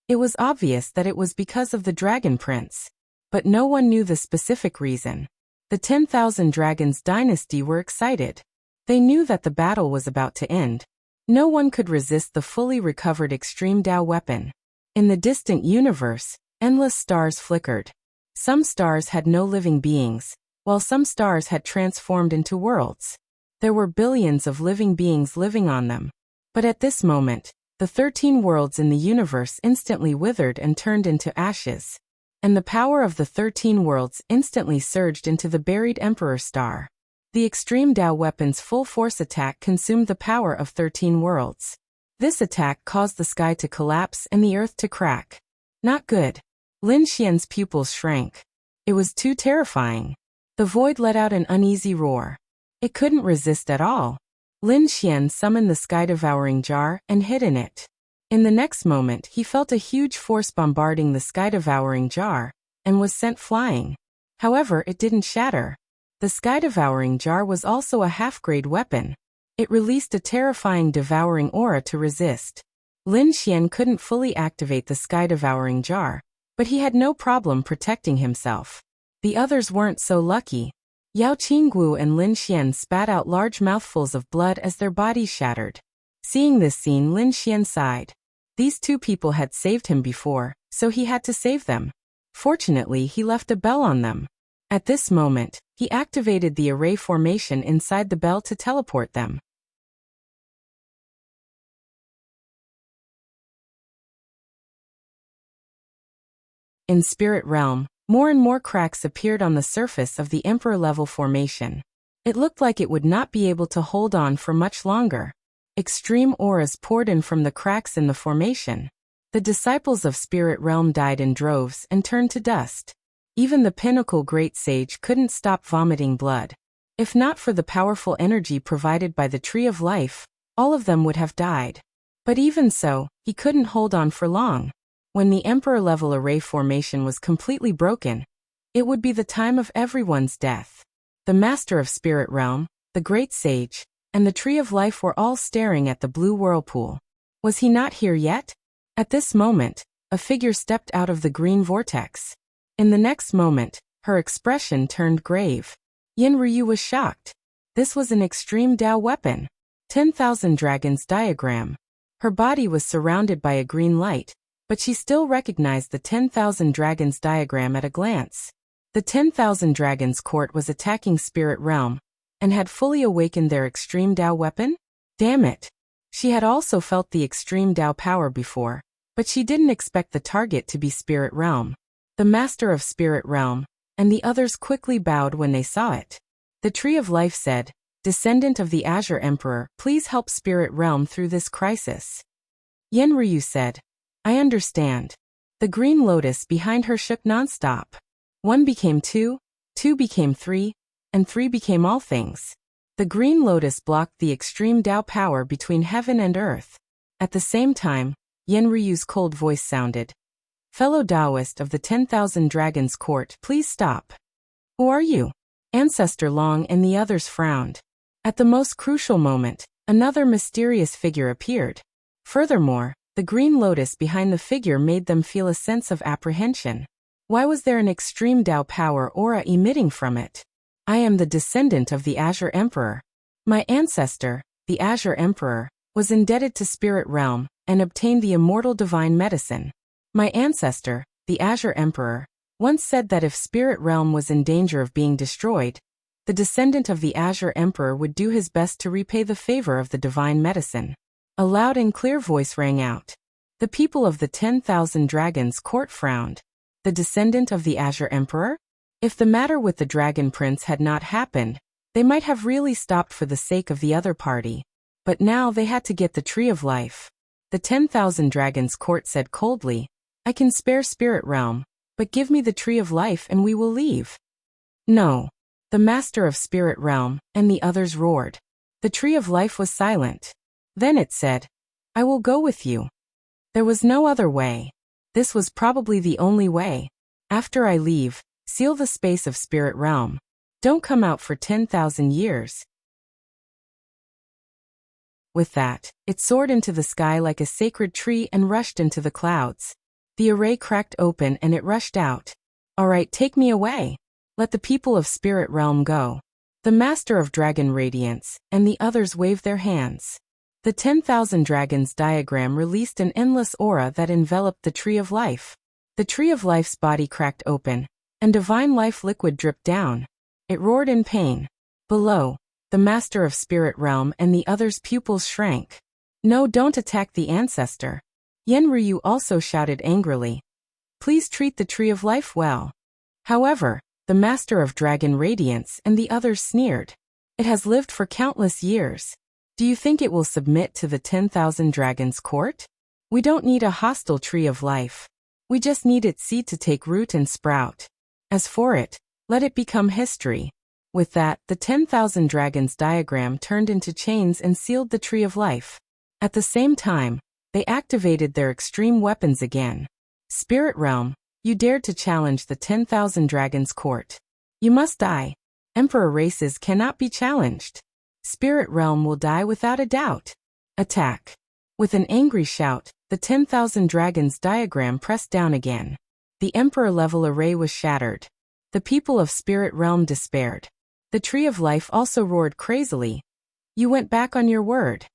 it was obvious that it was because of the Dragon Prince. But no one knew the specific reason. The 10,000 Dragons dynasty were excited. They knew that the battle was about to end. No one could resist the fully recovered extreme Dao weapon. In the distant universe, endless stars flickered. Some stars had no living beings, while some stars had transformed into worlds. There were billions of living beings living on them. But at this moment, the 13 worlds in the universe instantly withered and turned into ashes. And the power of the 13 worlds instantly surged into the buried Emperor Star. The extreme Dao weapon's full force attack consumed the power of 13 worlds. This attack caused the sky to collapse and the earth to crack. Not good. Lin Xian's pupils shrank. It was too terrifying. The void let out an uneasy roar. It couldn't resist at all. Lin Xian summoned the sky-devouring jar and hid in it. In the next moment, he felt a huge force bombarding the sky-devouring jar, and was sent flying. However, it didn't shatter. The sky-devouring jar was also a half-grade weapon. It released a terrifying devouring aura to resist. Lin Xian couldn't fully activate the sky-devouring jar, but he had no problem protecting himself. The others weren't so lucky. Yao Qingguo and Lin Xian spat out large mouthfuls of blood as their bodies shattered. Seeing this scene, Lin Xian sighed. These two people had saved him before, so he had to save them. Fortunately, he left a bell on them. At this moment, he activated the array formation inside the bell to teleport them. In Spirit Realm, more and more cracks appeared on the surface of the Emperor-level formation. It looked like it would not be able to hold on for much longer. Extreme auras poured in from the cracks in the formation. The disciples of Spirit Realm died in droves and turned to dust. Even the pinnacle Great Sage couldn't stop vomiting blood. If not for the powerful energy provided by the Tree of Life, all of them would have died. But even so, he couldn't hold on for long. When the Emperor-level array formation was completely broken, it would be the time of everyone's death. The Master of Spirit Realm, the Great Sage, and the Tree of Life were all staring at the blue whirlpool. Was he not here yet? At this moment, a figure stepped out of the green vortex. In the next moment, her expression turned grave. Yin Ryu was shocked. This was an extreme Dao weapon. 10,000 Dragons diagram. Her body was surrounded by a green light, but she still recognized the 10,000 Dragons diagram at a glance. The 10,000 Dragons court was attacking Spirit Realm, and had fully awakened their extreme Dao weapon? Damn it! She had also felt the extreme Dao power before, but she didn't expect the target to be Spirit Realm. The Master of Spirit Realm, and the others quickly bowed when they saw it. The Tree of Life said, "Descendant of the Azure Emperor, please help Spirit Realm through this crisis." Yen Ryu said, "I understand." The green lotus behind her shook nonstop. 1 became 2, 2 became 3, and 3 became all things. The green lotus blocked the extreme Dao power between heaven and earth. At the same time, Yen Ryu's cold voice sounded. "Fellow Taoist of the 10,000 Dragons Court, please stop." "Who are you?" Ancestor Long and the others frowned. At the most crucial moment, another mysterious figure appeared. Furthermore, the green lotus behind the figure made them feel a sense of apprehension. Why was there an extreme Dao power aura emitting from it? I am the descendant of the Azure Emperor. My ancestor, the Azure Emperor, was indebted to Spirit Realm and obtained the immortal divine medicine. My ancestor, the Azure Emperor, once said that if Spirit Realm was in danger of being destroyed, the descendant of the Azure Emperor would do his best to repay the favor of the divine medicine. A loud and clear voice rang out. The people of the 10,000 Dragons Court frowned. The descendant of the Azure Emperor? If the matter with the Dragon Prince had not happened, they might have really stopped for the sake of the other party. But now they had to get the Tree of Life. The 10,000 Dragons Court said coldly, I can spare Spirit Realm, but give me the Tree of Life and we will leave. No. The Master of Spirit Realm and the others roared. The Tree of Life was silent. Then it said, I will go with you. There was no other way. This was probably the only way. After I leave, seal the space of Spirit Realm. Don't come out for 10,000 years. With that, it soared into the sky like a sacred tree and rushed into the clouds. The array cracked open and it rushed out. All right, take me away. Let the people of Spirit Realm go. The Master of Dragon Radiance and the others waved their hands. The 10,000 Dragons diagram released an endless aura that enveloped the Tree of Life. The Tree of Life's body cracked open, and divine life liquid dripped down. It roared in pain. Below, the Master of Spirit Realm and the others' pupils shrank. No, don't attack the ancestor. Yenryu also shouted angrily. Please treat the Tree of Life well. However, the Master of Dragon Radiance and the others sneered. It has lived for countless years. Do you think it will submit to the 10,000 Dragons Court? We don't need a hostile Tree of Life. We just need its seed to take root and sprout. As for it, let it become history. With that, the 10,000 Dragons diagram turned into chains and sealed the Tree of Life. At the same time, they activated their extreme weapons again. Spirit Realm, you dared to challenge the 10,000 Dragons Court. You must die. Emperor races cannot be challenged. Spirit Realm will die without a doubt. Attack. With an angry shout, the 10,000 Dragons diagram pressed down again. The Emperor-level array was shattered. The people of Spirit Realm despaired. The Tree of Life also roared crazily. You went back on your word.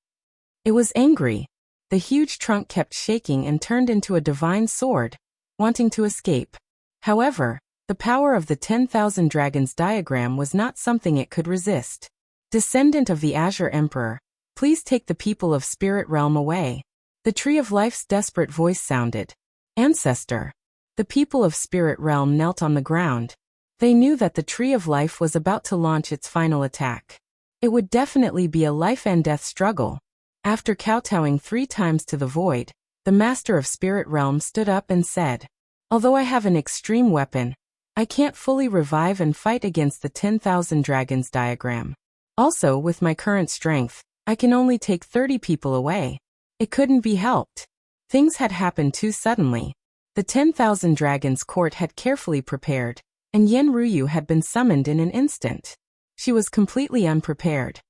It was angry. The huge trunk kept shaking and turned into a divine sword, wanting to escape. However, the power of the 10,000 Dragons diagram was not something it could resist. Descendant of the Azure Emperor, please take the people of Spirit Realm away. The Tree of Life's desperate voice sounded. Ancestor. The people of Spirit Realm knelt on the ground. They knew that the Tree of Life was about to launch its final attack. It would definitely be a life and death struggle. After kowtowing 3 times to the void, the Master of Spirit Realm stood up and said, although I have an extreme weapon, I can't fully revive and fight against the 10,000 Dragons diagram. Also, with my current strength, I can only take 30 people away. It couldn't be helped. Things had happened too suddenly. The 10,000 Dragons Court had carefully prepared, and Yenryu had been summoned in an instant. She was completely unprepared.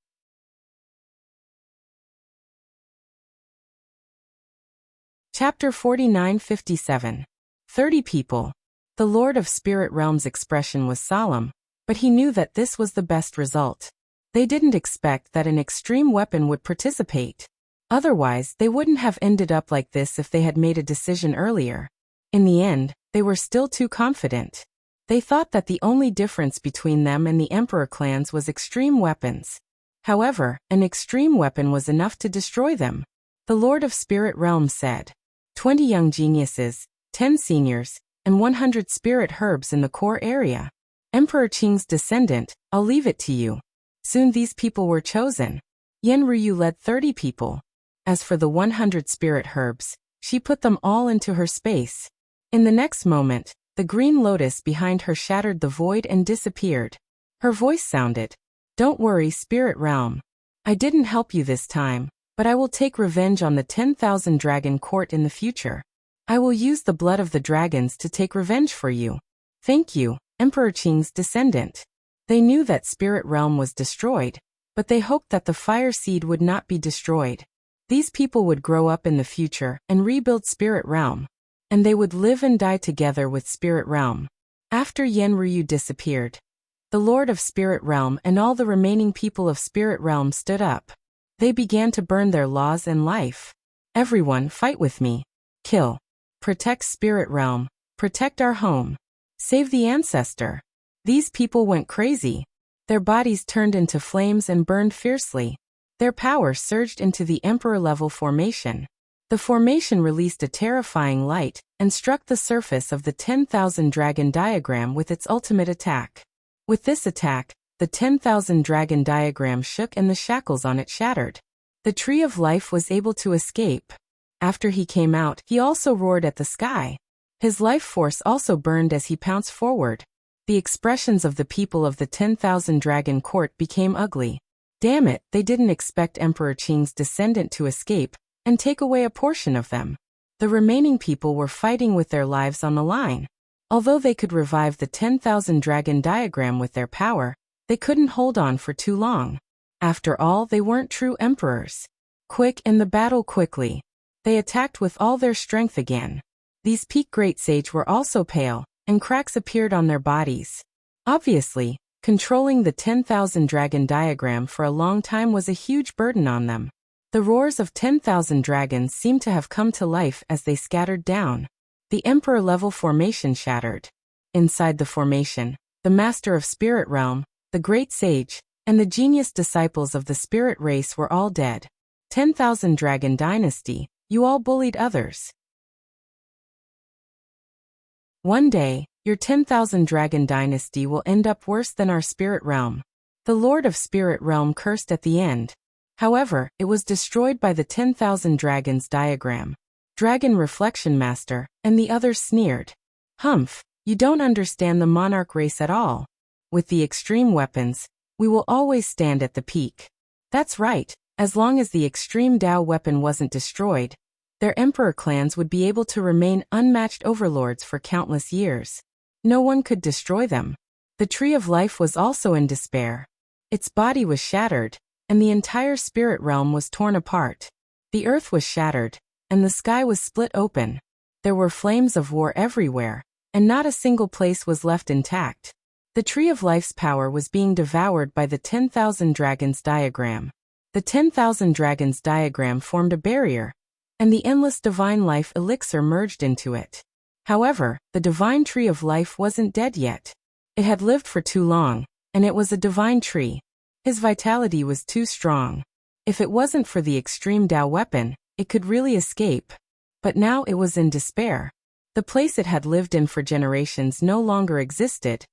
Chapter 49-57. 30 people. The Lord of Spirit Realm's expression was solemn, but he knew that this was the best result. They didn't expect that an extreme weapon would participate. Otherwise, they wouldn't have ended up like this if they had made a decision earlier. In the end, they were still too confident. They thought that the only difference between them and the Emperor clans was extreme weapons. However, an extreme weapon was enough to destroy them. The Lord of Spirit Realm said, 20 young geniuses, 10 seniors, and 100 spirit herbs in the core area. Emperor Qing's descendant, I'll leave it to you. Soon these people were chosen. Yenryu led 30 people. As for the 100 spirit herbs, she put them all into her space. In the next moment, the green lotus behind her shattered the void and disappeared. Her voice sounded, don't worry, Spirit Realm. I didn't help you this time, but I will take revenge on the 10,000 Dragon Court in the future. I will use the blood of the dragons to take revenge for you. Thank you, Emperor Qing's descendant. They knew that Spirit Realm was destroyed, but they hoped that the fire seed would not be destroyed. These people would grow up in the future and rebuild Spirit Realm, and they would live and die together with Spirit Realm. After Yenryu disappeared, The Lord of Spirit Realm and all the remaining people of Spirit Realm stood up. They began to burn their laws and life. Everyone, fight with me. Kill. Protect Spirit Realm. Protect our home. Save the ancestor. These people went crazy. Their bodies turned into flames and burned fiercely. Their power surged into the Emperor-level formation. The formation released a terrifying light and struck the surface of the 10,000 dragon diagram with its ultimate attack. With this attack, the 10,000 dragon diagram shook and the shackles on it shattered. The Tree of Life was able to escape. After he came out, he also roared at the sky. His life force also burned as he pounced forward. The expressions of the people of the 10,000 dragon court became ugly. Damn it, they didn't expect Emperor Qing's descendant to escape and take away a portion of them. The remaining people were fighting with their lives on the line. Although they could revive the 10,000 dragon diagram with their power, they couldn't hold on for too long. After all, they weren't true emperors. Quick, end the battle quickly. They attacked with all their strength again. These peak great sage were also pale, and cracks appeared on their bodies. Obviously, controlling the 10,000 dragon diagram for a long time was a huge burden on them. The roars of 10,000 dragons seemed to have come to life as they scattered down. The Emperor-level formation shattered. Inside the formation, the Master of Spirit Realm, the Great Sage, and the genius disciples of the Spirit race were all dead. 10,000 Dragon Dynasty, you all bullied others. One day, your 10,000 Dragon Dynasty will end up worse than our Spirit Realm. The Lord of Spirit Realm cursed at the end. However, it was destroyed by the 10,000 Dragons diagram. Dragon Reflection Master, and the others sneered. Humph, you don't understand the monarch race at all. With the extreme weapons, we will always stand at the peak. That's right, as long as the extreme Dao weapon wasn't destroyed, their emperor clans would be able to remain unmatched overlords for countless years. No one could destroy them. The Tree of Life was also in despair. Its body was shattered, and the entire spirit realm was torn apart. The earth was shattered, and the sky was split open. There were flames of war everywhere, and not a single place was left intact. The Tree of Life's power was being devoured by the 10,000 Dragons diagram. The 10,000 Dragons diagram formed a barrier, and the endless divine life elixir merged into it. However, the divine Tree of Life wasn't dead yet. It had lived for too long, and it was a divine tree. His vitality was too strong. If it wasn't for the extreme Dao weapon, it could really escape. But now it was in despair. The place it had lived in for generations no longer existed,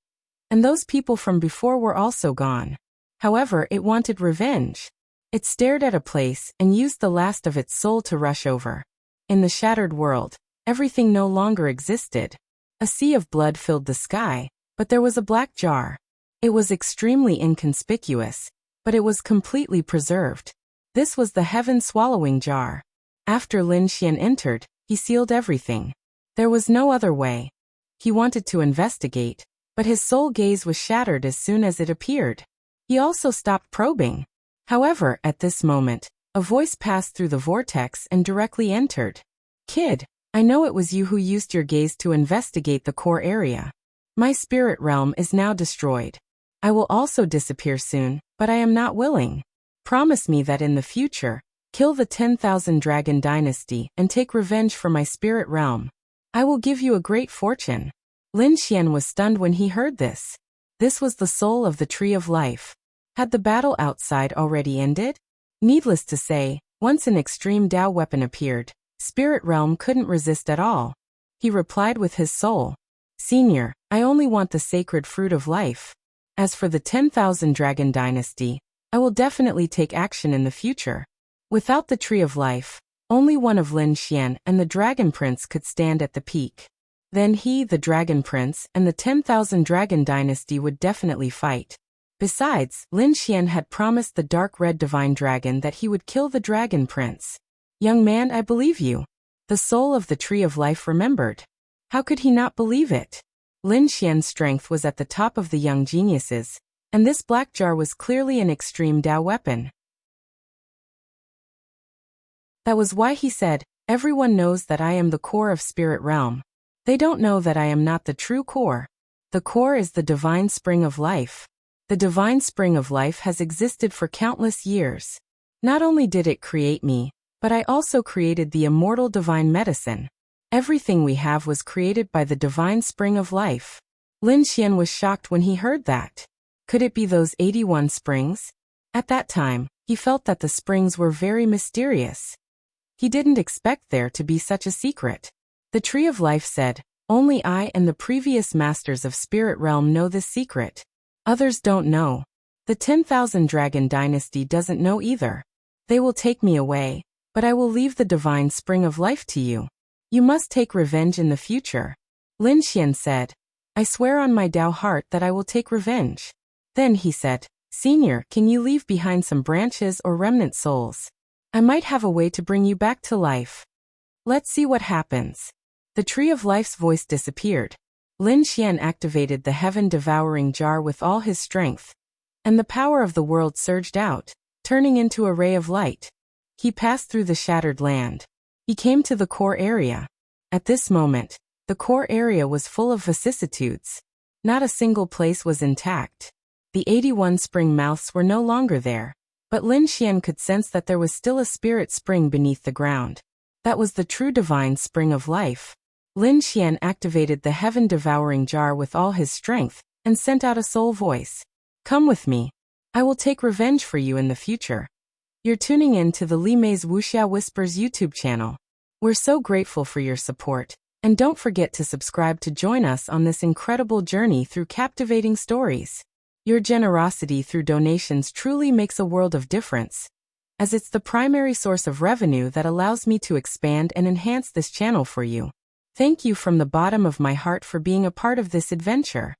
and those people from before were also gone. However, it wanted revenge. It stared at a place and used the last of its soul to rush over. In the shattered world, everything no longer existed. A sea of blood filled the sky, but there was a black jar. It was extremely inconspicuous, but it was completely preserved. This was the heaven-swallowing jar. After Lin Xian entered, he sealed everything. There was no other way. He wanted to investigate, but his soul gaze was shattered as soon as it appeared. He also stopped probing. However, at this moment, a voice passed through the vortex and directly entered. Kid, I know it was you who used your gaze to investigate the core area. My spirit realm is now destroyed. I will also disappear soon, but I am not willing. Promise me that in the future, kill the 10,000 Dragon Dynasty and take revenge for my spirit realm. I will give you a great fortune. Lin Xian was stunned when he heard this. This was the soul of the Tree of Life. Had the battle outside already ended? Needless to say, once an extreme Dao weapon appeared, Spirit Realm couldn't resist at all. He replied with his soul. Senior, I only want the sacred fruit of life. As for the 10,000 Dragon Dynasty, I will definitely take action in the future. Without the Tree of Life, only one of Lin Xian and the Dragon Prince could stand at the peak. Then he, the Dragon Prince, and the 10,000 Dragon Dynasty would definitely fight. Besides, Lin Xian had promised the dark red divine dragon that he would kill the Dragon Prince. Young man, I believe you. The soul of the Tree of Life remembered. How could he not believe it? Lin Xian's strength was at the top of the young geniuses, and this black jar was clearly an extreme Dao weapon. That was why he said, everyone knows that I am the core of Spirit Realm. They don't know that I am not the true core. The core is the divine spring of life. The divine spring of life has existed for countless years. Not only did it create me, but I also created the immortal divine medicine. Everything we have was created by the divine spring of life. Lin Xian was shocked when he heard that. Could it be those 81 springs? At that time, he felt that the springs were very mysterious. He didn't expect there to be such a secret. The Tree of Life said, "Only I and the previous masters of Spirit Realm know this secret. Others don't know. The 10,000 Dragon Dynasty doesn't know either. They will take me away, but I will leave the divine spring of life to you. You must take revenge in the future." Lin Xian said, "I swear on my Tao heart that I will take revenge." Then he said, "Senior, can you leave behind some branches or remnant souls? I might have a way to bring you back to life. Let's see what happens." The Tree of Life's voice disappeared. Lin Xian activated the heaven-devouring jar with all his strength, and the power of the world surged out, turning into a ray of light. He passed through the shattered land. He came to the core area. At this moment, the core area was full of vicissitudes. Not a single place was intact. The 81 spring mouths were no longer there, but Lin Xian could sense that there was still a spirit spring beneath the ground. That was the true divine spring of life. Lin Xian activated the heaven-devouring jar with all his strength and sent out a soul voice. "Come with me. I will take revenge for you in the future." You're tuning in to the Li Mei's Wuxia Whispers YouTube channel. We're so grateful for your support, and don't forget to subscribe to join us on this incredible journey through captivating stories. Your generosity through donations truly makes a world of difference, as it's the primary source of revenue that allows me to expand and enhance this channel for you. Thank you from the bottom of my heart for being a part of this adventure.